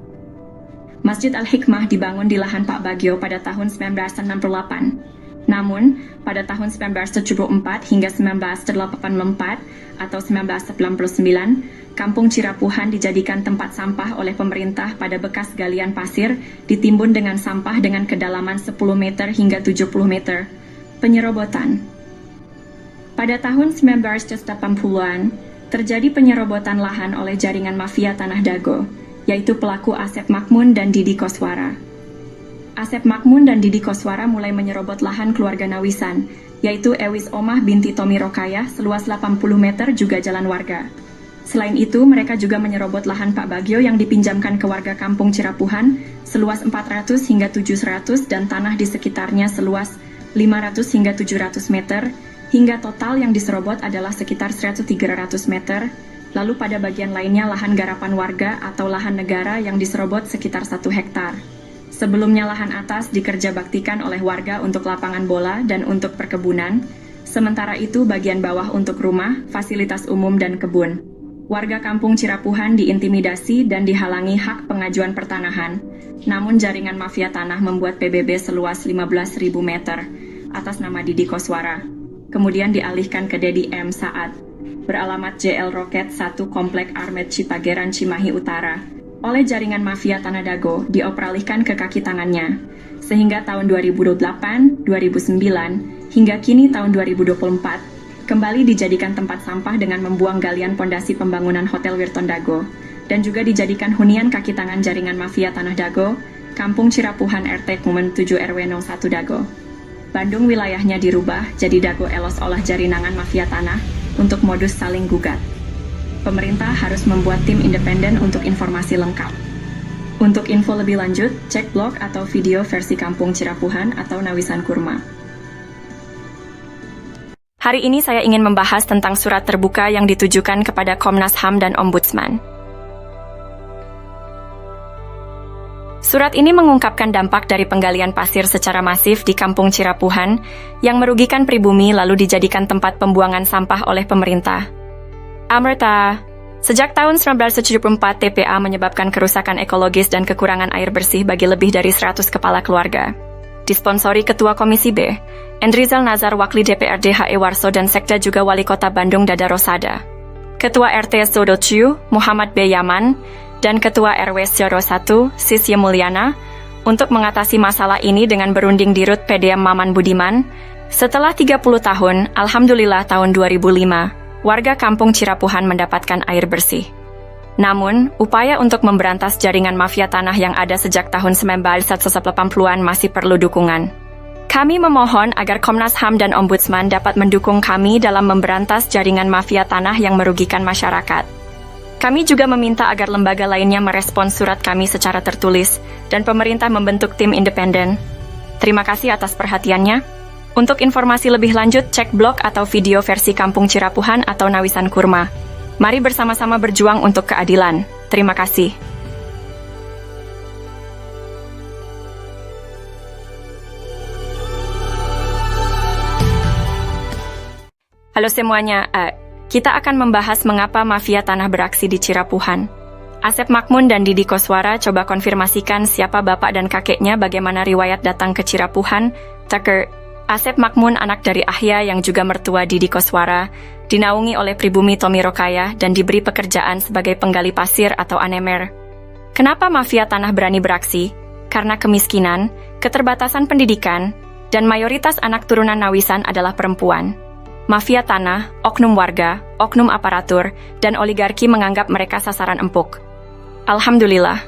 Masjid Al-Hikmah dibangun di lahan Pak Bagio pada tahun 1968. Namun, pada tahun 1974 hingga 1984 atau 1999, Kampung Cirapuhan dijadikan tempat sampah oleh pemerintah pada bekas galian pasir ditimbun dengan sampah dengan kedalaman 10 meter hingga 70 meter. Penyerobotan. Pada tahun 1980-an, terjadi penyerobotan lahan oleh jaringan mafia Tanah Dago, yaitu pelaku Asep Makmun dan Didi Koswara. Asep Makmun dan Didi Koswara mulai menyerobot lahan keluarga Nawisan, yaitu Ewis Omah binti Tomi Rokayah seluas 80 meter juga jalan warga. Selain itu, mereka juga menyerobot lahan Pak Bagio yang dipinjamkan ke warga Kampung Cirapuhan seluas 400 hingga 700 dan tanah di sekitarnya seluas 500 hingga 700 meter, hingga total yang diserobot adalah sekitar 100-300 meter. Lalu pada bagian lainnya lahan garapan warga atau lahan negara yang diserobot sekitar 1 hektar. Sebelumnya lahan atas dikerjabaktikan oleh warga untuk lapangan bola dan untuk perkebunan, sementara itu bagian bawah untuk rumah, fasilitas umum dan kebun. Warga Kampung Cirapuhan diintimidasi dan dihalangi hak pengajuan pertanahan, namun jaringan mafia tanah membuat PBB seluas 15.000 meter atas nama Didi Koswara. Kemudian dialihkan ke Dedi M. Saad, beralamat JL Roket 1 Komplek Armet Cipageran Cimahi Utara, oleh jaringan mafia Tanah Dago dioperalihkan ke kaki tangannya, sehingga tahun 2008, 2009, hingga kini tahun 2024, kembali dijadikan tempat sampah dengan membuang galian pondasi pembangunan Hotel Wirton Dago, dan juga dijadikan hunian kaki tangan jaringan mafia Tanah Dago, Kampung Cirapuhan RT Kumen 7 RW 01 Dago. Bandung wilayahnya dirubah jadi Dago Elos olah jaringan mafia tanah untuk modus saling gugat. Pemerintah harus membuat tim independen untuk informasi lengkap. Untuk info lebih lanjut, cek blog atau video versi Kampung Cirapuhan atau Nawisan Kurma. Hari ini saya ingin membahas tentang surat terbuka yang ditujukan kepada Komnas HAM dan Ombudsman. Surat ini mengungkapkan dampak dari penggalian pasir secara masif di Kampung Cirapuhan yang merugikan pribumi lalu dijadikan tempat pembuangan sampah oleh pemerintah. Amerta, sejak tahun 1974 TPA menyebabkan kerusakan ekologis dan kekurangan air bersih bagi lebih dari 100 kepala keluarga. Disponsori Ketua Komisi B, Endrizal Nazar Wakli DPRD HE Warso dan Sekda juga Wali Kota Bandung Dada Rosada. Ketua RT Sodocu, Muhammad B. Yaman, dan Ketua RW Syoro 1, Sisye Mulyana, untuk mengatasi masalah ini dengan berunding di Rut PDM Maman Budiman. Setelah 30 tahun, alhamdulillah tahun 2005, warga kampung Cirapuhan mendapatkan air bersih. Namun, upaya untuk memberantas jaringan mafia tanah yang ada sejak tahun 1980-an masih perlu dukungan. Kami memohon agar Komnas HAM dan Ombudsman dapat mendukung kami dalam memberantas jaringan mafia tanah yang merugikan masyarakat. Kami juga meminta agar lembaga lainnya merespons surat kami secara tertulis dan pemerintah membentuk tim independen. Terima kasih atas perhatiannya. Untuk informasi lebih lanjut, cek blog atau video versi Kampung Cirapuhan atau Nawisan Kurma. Mari bersama-sama berjuang untuk keadilan. Terima kasih. Halo semuanya, kita akan membahas mengapa mafia tanah beraksi di Cirapuhan. Asep Makmun dan Didi Koswara coba konfirmasikan siapa bapak dan kakeknya, bagaimana riwayat datang ke Cirapuhan. Tucker, Asep Makmun anak dari Ahya yang juga mertua Didi Koswara, dinaungi oleh pribumi Tommy Rokaya dan diberi pekerjaan sebagai penggali pasir atau anemer. Kenapa mafia tanah berani beraksi? Karena kemiskinan, keterbatasan pendidikan, dan mayoritas anak turunan Nawisan adalah perempuan. Mafia tanah, oknum warga, oknum aparatur, dan oligarki menganggap mereka sasaran empuk. Alhamdulillah.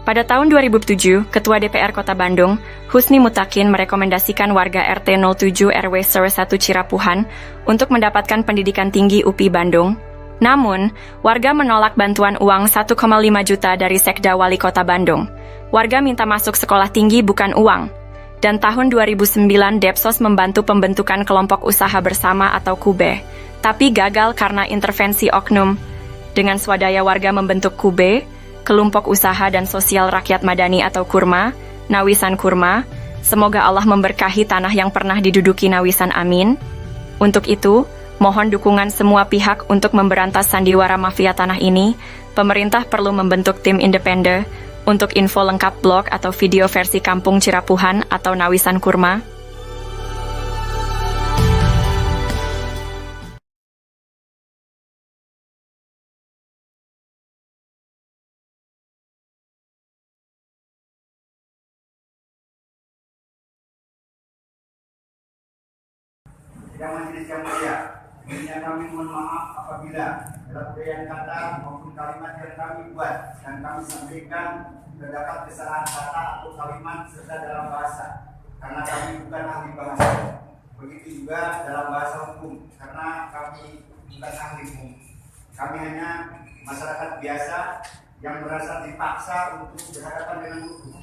Pada tahun 2007, Ketua DPR Kota Bandung, Husni Mutakin merekomendasikan warga RT 07 RW 1 Cirapuhan untuk mendapatkan pendidikan tinggi UPI Bandung. Namun, warga menolak bantuan uang 1,5 juta dari Sekda Wali Kota Bandung. Warga minta masuk sekolah tinggi bukan uang. Dan tahun 2009 Depsos membantu pembentukan kelompok usaha bersama atau KUBE, tapi gagal karena intervensi oknum. Dengan swadaya warga membentuk KUBE, Kelompok Usaha dan Sosial Rakyat Madani atau KURMA, Nawisan Kurma. Semoga Allah memberkahi tanah yang pernah diduduki Nawisan, amin. Untuk itu, mohon dukungan semua pihak untuk memberantas sandiwara mafia tanah ini. Pemerintah perlu membentuk tim independen. Untuk info lengkap blog atau video versi Kampung Cirapuhan atau Nawisan Kurma. Sidang Majelis yang mulia, Sebelumnya kami mohon maaf apabila dalam uraian kata maupun kalimat yang kami buat dan kami sampaikan terdapat kesalahan kata atau kalimat serta dalam bahasa, karena kami bukan ahli bahasa. Begitu juga dalam bahasa hukum, karena kami bukan ahli hukum. Kami hanya masyarakat biasa yang merasa dipaksa untuk berhadapan dengan hukum.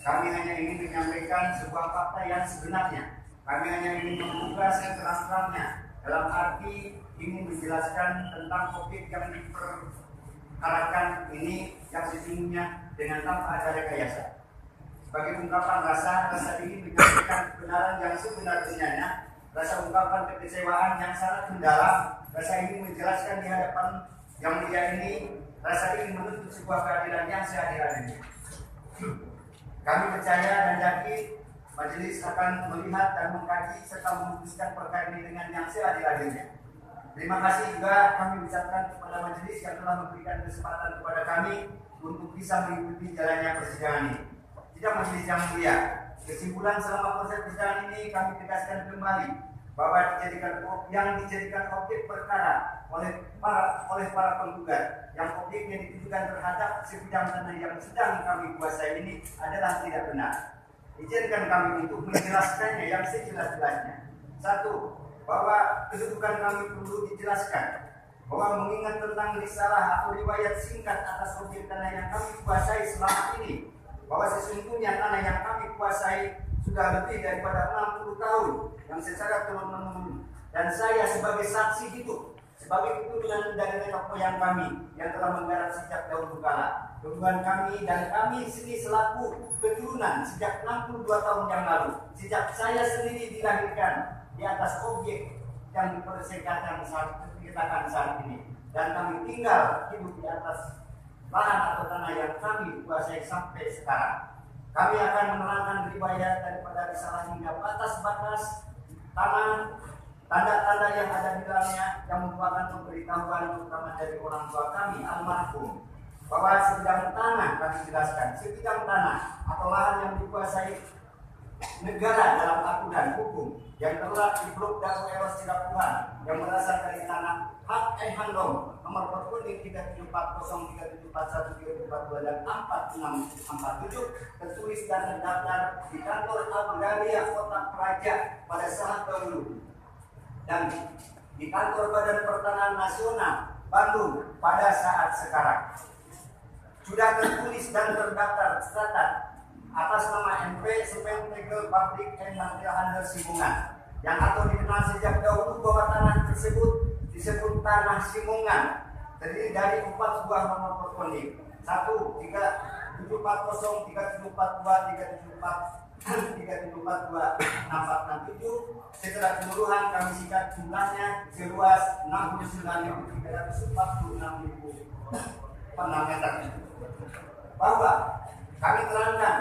Kami hanya ingin menyampaikan sebuah fakta yang sebenarnya. Kami hanya ingin membuka seterang-terangnya, dalam arti ingin menjelaskan tentang topik yang diperkarakan ini yang sesungguhnya dengan tanpa ada rekayasa. Sebagai ungkapan rasa ingin menyampaikan kebenaran yang sebenar-benarnya, rasa ungkapan kekecewaan yang sangat mendalam, rasa ingin menjelaskan di hadapan yang mulia ini, rasa ingin menuntut sebuah keadilan yang seadil-adilnya. Kami percaya dan yakin majelis akan melihat dan mengkaji serta memutuskan perkara ini dengan yang seadil-adilnya. Terima kasih juga kami ucapkan kepada majelis yang telah memberikan kesempatan kepada kami untuk bisa mengikuti jalannya persidangan ini. Tidak majelis yang mulia, kesimpulan selama proses persidangan ini kami tegaskan kembali bahwa yang dijadikan objek perkara oleh para penggugat, yang objeknya ditujukan terhadap sebidang tanah yang sedang kami kuasai ini adalah tidak benar. Izinkan kami untuk menjelaskannya yang sejelas-jelasnya. Satu, bahwa kedudukan kami perlu dijelaskan, bahwa mengingat tentang risalah atau riwayat singkat atas objek tanah yang kami kuasai selama ini, bahwa sesungguhnya tanah yang kami kuasai sudah lebih daripada 60 tahun yang secara turun-menurun, dan saya sebagai saksi hidup, sebagai keturunan dari nenek moyang kami yang telah menggarap sejak dahulu kala. Hubungan kami dan kami sendiri selaku keturunan sejak 62 tahun yang lalu, sejak saya sendiri dilahirkan di atas objek yang dipersengketakan saat ini, dan kami tinggal hidup di atas lahan atau tanah yang kami kuasai sampai sekarang. Kami akan menerangkan riwayat daripada risalah hingga batas-batas tanah Tanda-tanda yang ada di dalamnya yang merupakan pemberitahuan terutama dari orang tua kami almarhum bahwa sebidang tanah, kami jelaskan, sebidang tanah atau lahan yang dikuasai negara dalam aturan hukum yang terletak di Blok Dago Eros Cirapuhan yang berasal dari tanah hak handong nomor perkuning 3740 3741 3742 dan 4647 tertulis dan terdaftar di kantor Agraria Kota Praja pada saat dahulu dan di kantor Badan Pertanahan Nasional Bandung pada saat sekarang sudah tertulis dan terdaftar tercatat atas nama MP Semen Tegel Public and Material Handler Simungan yang atau dikenal sejak dahulu bahwa tanah tersebut disebut tanah Simungan terdiri dari 4 buah nomor perkonik 1, 3, 740, 3742, 3742, 6467 secara keseluruhan kami singkat jumlahnya seluas 69.346.000 meter bahwa kami terangkan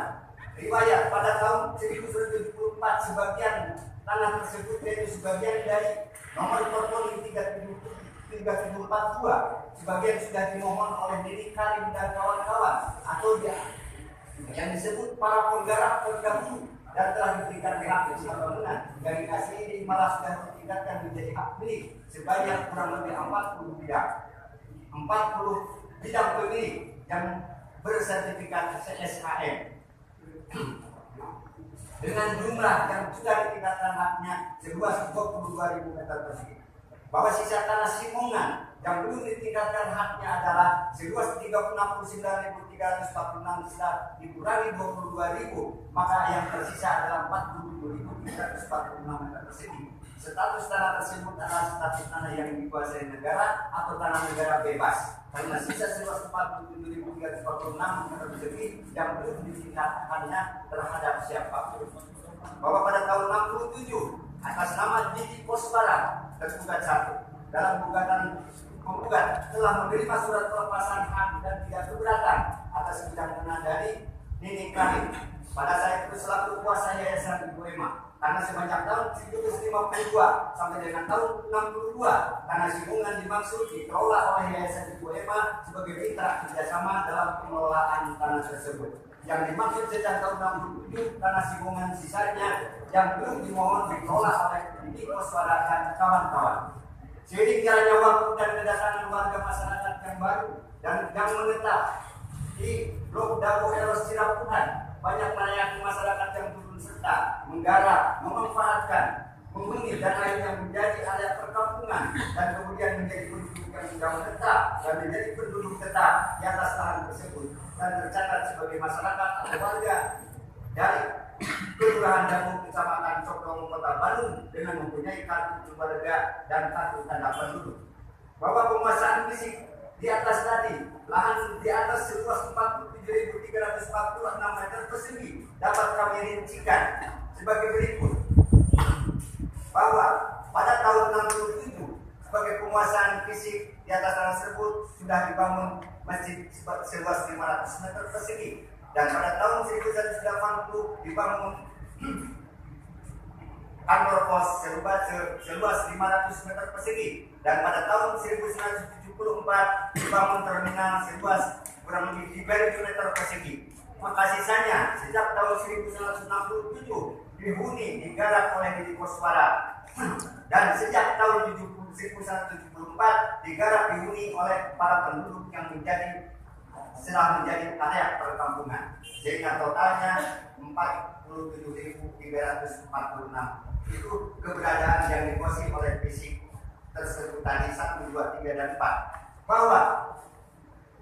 riwayat pada tahun 1974 sebagian tanah tersebut yaitu sebagian dari nomor perpol 3742 sebagian sudah dimohon oleh Nini Karim dan kawan-kawan atau yang disebut para penggarap terdahulu dan telah diberikan hak usaha bangunan dari kasih ini malah sudah ditingkatkan menjadi hak milik sebanyak kurang lebih 40 bidang pemilik yang bersertifikat CSHM dengan jumlah yang sudah ditingkatkan haknya seluas 22.000 meter persegi. Bahwa sisa tanah Simungan yang belum ditingkatkan haknya adalah seluas 39.346 setelah dikurangi 22.000 maka yang tersisa adalah 47.346 meter persegi. Status tanah tersebut adalah status tanah yang dikuasai negara atau tanah negara bebas karena sisa seluas 47.346 meter persegi yang belum ditingkatkannya terhadap siapapun. Bahwa pada tahun 67 atas nama Didi Koswara tergugat 1 dalam gugatan penggugat telah menerima surat pelepasan hak dan tidak keberatan atas bidang tanah dari Nini Karim pada saat itu selaku kuasa Yayasan Ibu Ema karena sepanjang tahun 1952 sampai dengan tahun 62 tanah Simungan dimaksud dikelola oleh Yayasan Ibu Ema sebagai mitra kerjasama dalam pengelolaan tanah tersebut. Yang dimaksud sejak tahun 67 tanah Simungan sisanya yang belum dimohon dikelola oleh Didi Koswara dan kawan-kawan. Seiring jalannya waktu dan kedatangan warga masyarakat yang baru dan yang menetap di Blok Dago Eros Cirapuhan, banyak melayani masyarakat yang turun serta menggarap, memanfaatkan, menghuni dan lain yang menjadi area perkampungan dan kemudian menjadi penduduk yang sudah menetap dan menjadi penduduk tetap di atas lahan tersebut dan tercatat sebagai masyarakat atau warga dari Kelurahan Dago Kecamatan Cokong Kota Bandung dengan mempunyai kartu keluarga dan kartu tanda penduduk. Bahwa penguasaan fisik di atas tadi lahan di atas seluas 47.346 meter persegi dapat kami rincikan sebagai berikut. Bahwa pada tahun 67 sebagai penguasaan fisik di atas tanah tersebut sudah dibangun masjid seluas 500 meter persegi dan pada tahun 1980 dibangun kantor pos seluas 500 meter persegi dan pada tahun 1974 dibangun terminal seluas kurang lebih 3.000 meter persegi. Maka sisanya sejak tahun 1967 dihuni digarap oleh Didi Koswara dan sejak tahun 1974 digarap dihuni oleh para penduduk yang setelah menjadi area perkampungan sehingga totalnya 47.346 itu keberadaan yang dikuasai oleh fisik tersebut tadi 1, 2, 3, dan 4 bahwa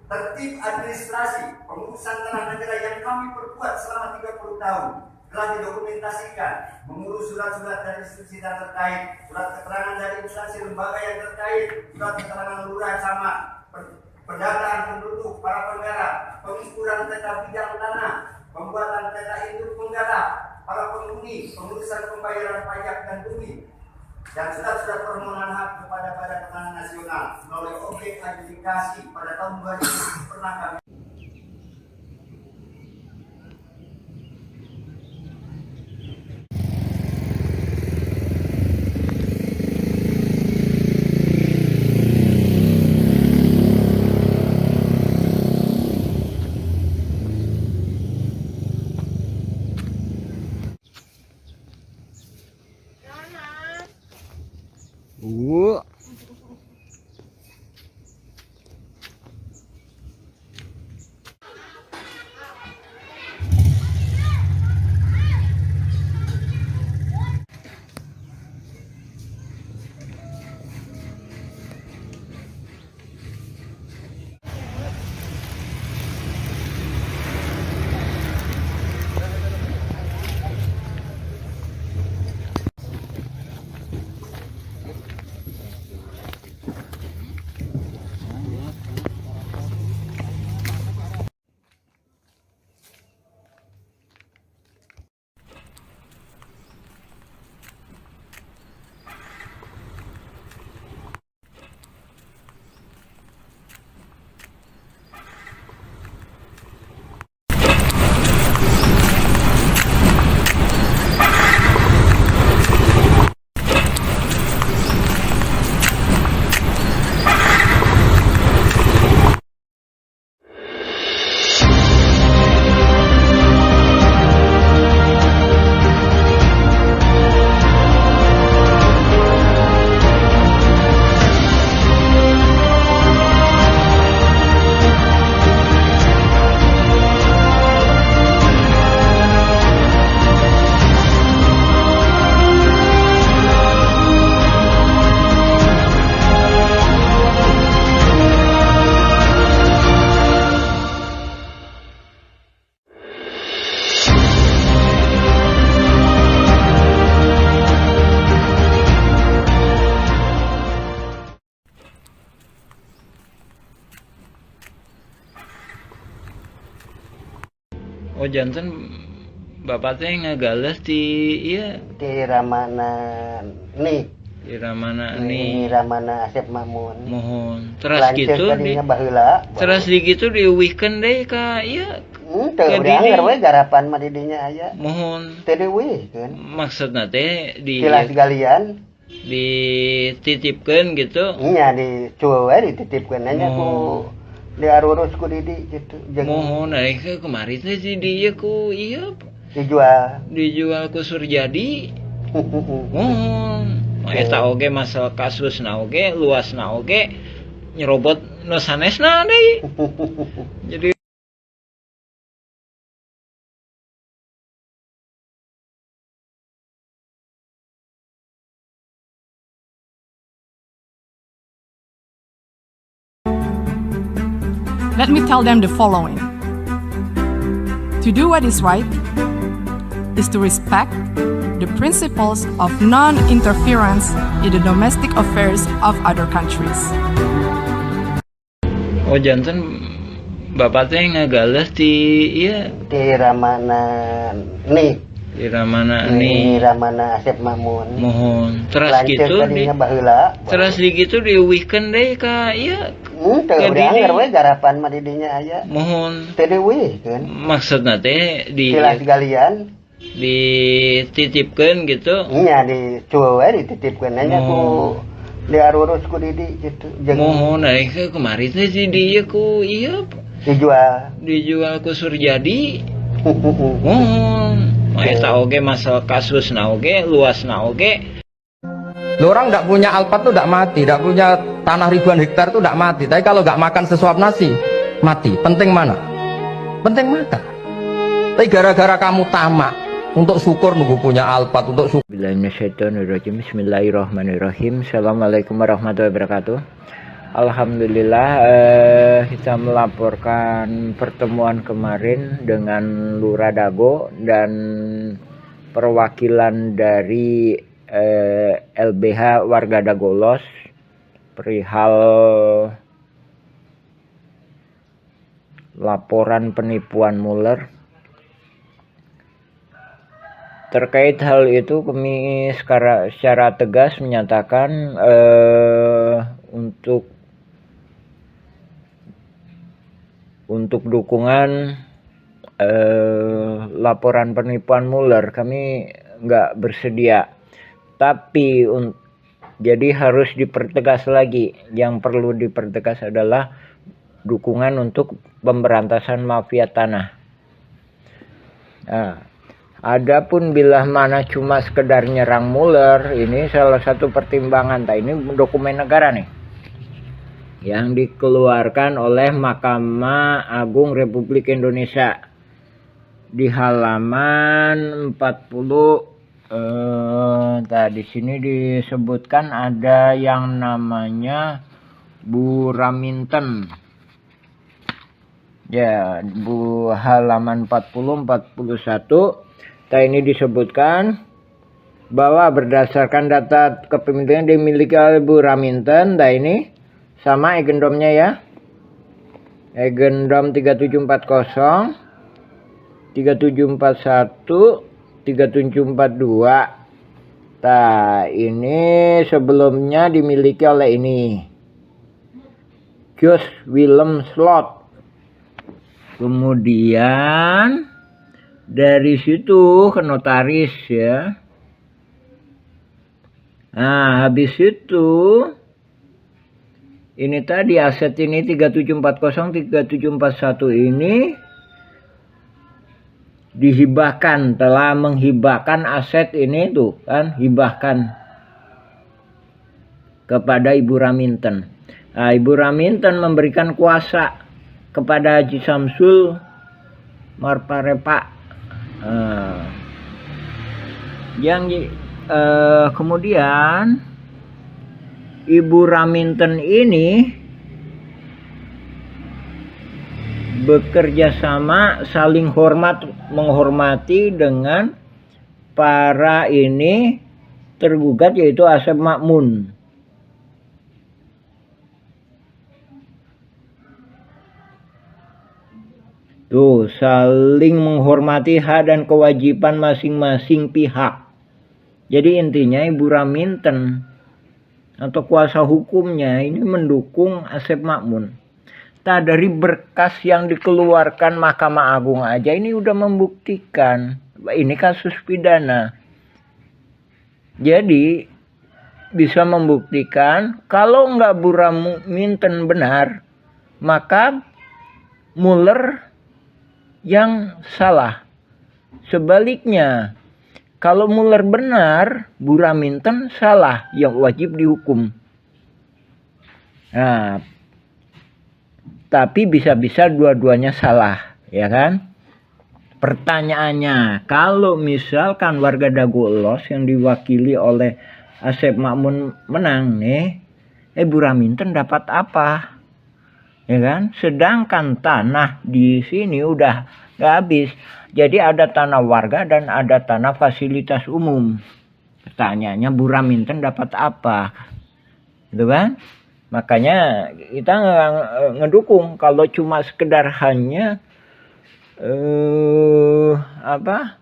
tertib administrasi pengurusan tanah negara yang kami perbuat selama 30 tahun telah didokumentasikan mengurus surat-surat dari institusi yang terkait, surat keterangan dari instansi lembaga yang terkait, surat keterangan lurah camat, pendataan penduduk, para penggarap, pengukuran peta bidang tanah, pembuatan peta induk penggarap, para penghuni, pengurusan pembayaran pajak dan bumi, dan surat-surat permohonan hak kepada Badan Pertanahan Nasional melalui objek adjudikasi pada tahun 2000 pernah kami Oh janten bapak teh ngagales di iya di Ramana nih di Ramana ini nih Ramana Asep Mamun mohon terus lanceuk gitu di tadinya baheula terus di gitu di weekend deh ka iya teu ke udah anggar didi. we garapan mah di dinya aya Mohon teu dieuwihkeun maksudna teh kilas galian dititipkeun gitu. nya dicueul we dititipkeun nya ku diarurus ku Didi gitu jeung Mohon ke kemarin teh di dieu ku iya dijual ku Surjadi. Mohon eta oge masalah kasusna oge luasna oge nyerobot nu sanesna deui. Jadi Let me tell them the following. To do what is right is to respect the principles of non-interference in the domestic affairs of other countries. oh janten bapak teh ngagales di iya di Ramana nih di Ramana ini nih Ramana Asep Mamun mohon terus lanceuk gitu di tadinya baheula terus di gitu di weekend deh ka iya teu ke udah anggar didi. we garapan mah di dinya aya Mohon teu dieuwihkeun maksudna teh kilas galian dititipkeun gitu. nya dicueul we dititipkeun nya ku diarurus ku Didi gitu jeung Mohon ke kemarin teh di dieu ku iya dijual ku Surjadi. Mohon eta oge masalah kasusna oge luasna oge. Loh, orang nggak punya alpat tuh nggak mati, nggak punya tanah ribuan hektar tuh nggak mati. Tapi kalau nggak makan sesuap nasi, mati. Penting mana? Penting makan. Tapi gara-gara kamu tamak untuk syukur nunggu punya alpat untuk syukur. Bismillahirrahmanirrahim. Assalamualaikum warahmatullahi wabarakatuh. Alhamdulillah kita melaporkan pertemuan kemarin dengan Lurah Dago dan perwakilan dari LBH warga Dagolos perihal laporan penipuan Muller. Terkait hal itu kami secara tegas menyatakan untuk dukungan laporan penipuan Muller kami nggak bersedia. Tapi jadi harus dipertegas lagi. Yang perlu dipertegas adalah dukungan untuk pemberantasan mafia tanah. Nah, adapun bila mana cuma sekedar nyerang Muller, ini salah satu pertimbangan. Ini dokumen negara nih yang dikeluarkan oleh Mahkamah Agung Republik Indonesia di halaman 40. Di sini disebutkan ada yang namanya Bu Raminten. Ya, Bu halaman 40-41. Ini disebutkan bahwa berdasarkan data kepemilikan dimiliki oleh Bu Raminten. Ini sama agendumnya ya. Agendum 3740, 3741, 3742. Ini sebelumnya dimiliki oleh ini Jos Willem Slot. Kemudian dari situ ke notaris ya. Nah, habis itu ini tadi aset ini 3740, 3741 ini dihibahkan, telah menghibahkan aset ini tuh kan, hibahkan kepada Ibu Raminten. Nah, Ibu Raminten memberikan kuasa kepada Haji Samsul Marparepa. Kemudian Ibu Raminten ini bekerja sama, saling menghormati dengan para ini tergugat, yaitu Asep Makmun. Tuh, saling menghormati hak dan kewajiban masing-masing pihak. Jadi intinya Ibu Raminten atau kuasa hukumnya ini mendukung Asep Makmun. Tak dari berkas yang dikeluarkan Mahkamah Agung aja ini udah membuktikan ini kasus pidana. Jadi bisa membuktikan kalau nggak Bu Raminten benar, maka Mueller yang salah. Sebaliknya, kalau Mueller benar, Bu Raminten salah, yang wajib dihukum. Nah, tapi bisa-bisa dua-duanya salah, ya kan? Pertanyaannya, kalau misalkan warga Dago Elos yang diwakili oleh Asep Makmun menang nih, Bu Raminten dapat apa? Ya kan? Sedangkan tanah di sini udah nggak habis. Jadi ada tanah warga dan ada tanah fasilitas umum. Pertanyaannya Bu Raminten dapat apa? Gitu kan? Makanya kita ngedukung kalau cuma sekedar hanya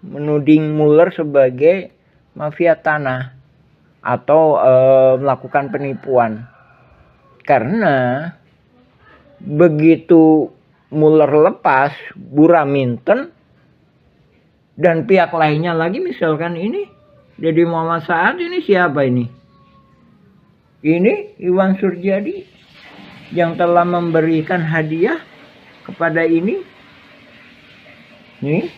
menuding Mueller sebagai mafia tanah atau melakukan penipuan. Karena begitu Mueller lepas, Bu Raminten dan pihak lainnya lagi, misalkan ini Deddy Muhammad Saad, ini siapa ini? Ini Iwan Surjadi yang telah memberikan hadiah kepada ini. Nih.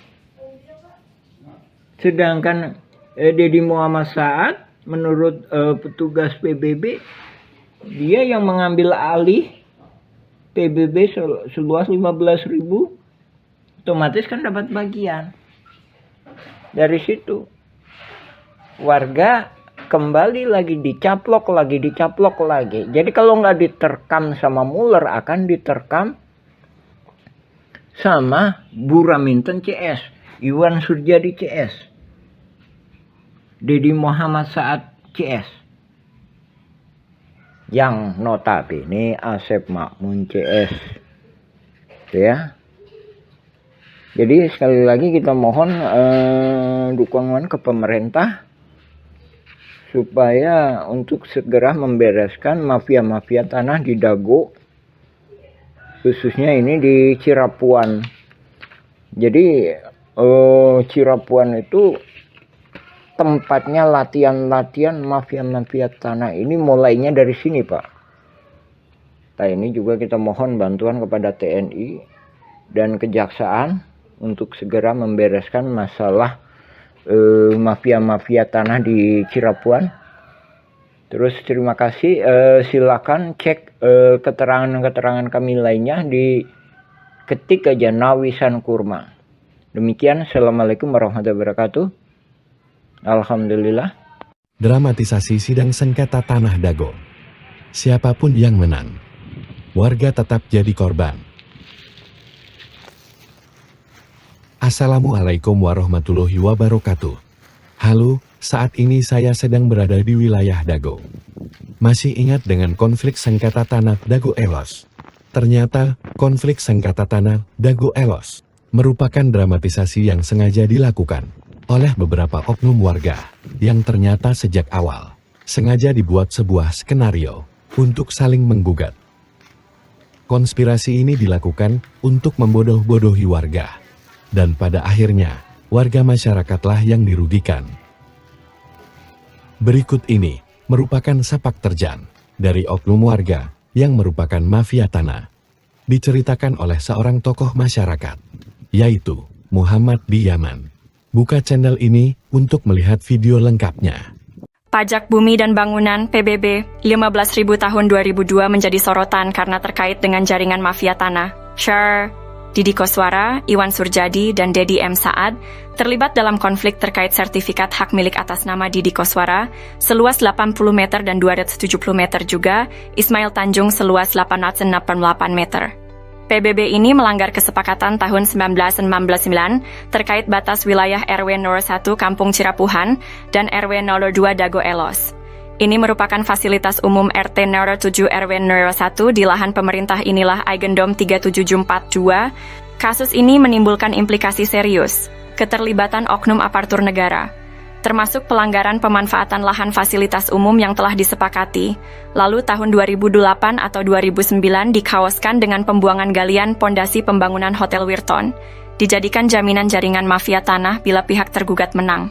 Sedangkan Deddy Muhammad Saad menurut petugas PBB, dia yang mengambil alih PBB seluas 15.000, otomatis kan dapat bagian. Dari situ warga kembali lagi dicaplok lagi. Jadi kalau nggak diterkam sama Mueller, akan diterkam sama Bu Raminten CS, Iwan Surjadi CS, Deddy Muhammad Saad CS. Yang notabene Asep Makmun CS, ya. Jadi sekali lagi kita mohon dukungan ke pemerintah supaya untuk segera membereskan mafia-mafia tanah di Dago, khususnya ini di Cirapuan. Jadi Cirapuan itu tempatnya latihan mafia-mafia tanah ini mulainya dari sini, Pak. Nah, ini juga kita mohon bantuan kepada TNI dan Kejaksaan untuk segera membereskan masalah mafia-mafia tanah di Cirapuan. Terus terima kasih, silakan cek keterangan-keterangan kami lainnya di ketik aja Nawisan Kurma. Demikian, Assalamualaikum warahmatullahi wabarakatuh. Alhamdulillah. Dramatisasi sidang sengketa tanah Dago. Siapapun yang menang, warga tetap jadi korban. Assalamualaikum warahmatullahi wabarakatuh. Halo, saat ini saya sedang berada di wilayah Dago. Masih ingat dengan konflik sengketa tanah Dago Elos? Ternyata, konflik sengketa tanah Dago Elos merupakan dramatisasi yang sengaja dilakukan oleh beberapa oknum warga yang ternyata sejak awal sengaja dibuat sebuah skenario untuk saling menggugat. Konspirasi ini dilakukan untuk membodoh-bodohi warga, dan pada akhirnya warga masyarakatlah yang dirugikan. Berikut ini merupakan sepak terjang dari oknum warga yang merupakan mafia tanah. Diceritakan oleh seorang tokoh masyarakat, yaitu Muhammad di Yaman. Buka channel ini untuk melihat video lengkapnya. Pajak Bumi dan Bangunan PBB 15.000 tahun 2002 menjadi sorotan karena terkait dengan jaringan mafia tanah. Share, Didi Koswara, Iwan Surjadi, dan Deddy M. Saad terlibat dalam konflik terkait sertifikat hak milik atas nama Didi Koswara seluas 80 meter dan 270 meter juga Ismail Tanjung seluas 888 meter. PBB ini melanggar kesepakatan tahun 1999 terkait batas wilayah RW 01 Kampung Cirapuhan dan RW 02 Dago Elos. Ini merupakan fasilitas umum RT 07 RW 01 di lahan pemerintah inilah Eigendom 3742 Kasus ini menimbulkan implikasi serius, keterlibatan oknum aparatur negara, termasuk pelanggaran pemanfaatan lahan fasilitas umum yang telah disepakati, lalu tahun 2008 atau 2009 dikaoskan dengan pembuangan galian pondasi pembangunan Hotel Wirton, dijadikan jaminan jaringan mafia tanah bila pihak tergugat menang.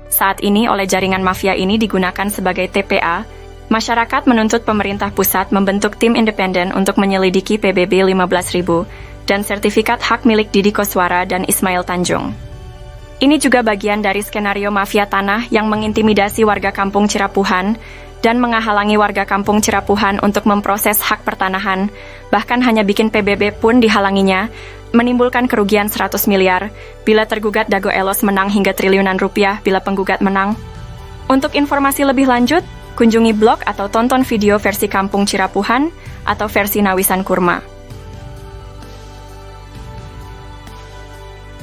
Saat ini oleh jaringan mafia ini digunakan sebagai TPA, masyarakat menuntut pemerintah pusat membentuk tim independen untuk menyelidiki PBB 15.000 dan sertifikat hak milik Didi Koswara dan Ismail Tanjung. Ini juga bagian dari skenario mafia tanah yang mengintimidasi warga kampung Cirapuhan dan menghalangi warga kampung Cirapuhan untuk memproses hak pertanahan, bahkan hanya bikin PBB pun dihalanginya, menimbulkan kerugian 100 miliar bila tergugat Dago Elos menang hingga triliunan rupiah bila penggugat menang. Untuk informasi lebih lanjut, kunjungi blog atau tonton video versi Kampung Cirapuhan atau versi Nawisan Kurma.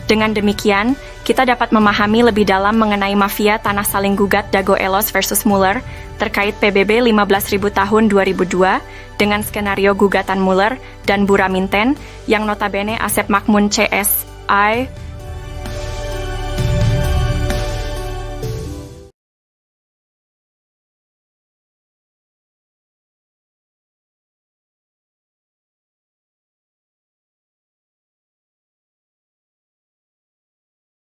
Dengan demikian, kita dapat memahami lebih dalam mengenai mafia tanah saling gugat Dago Elos versus Muller terkait PBB 15.000 tahun 2002 dengan skenario gugatan Muller dan Bu Raminten yang notabene Asep Makmun CSI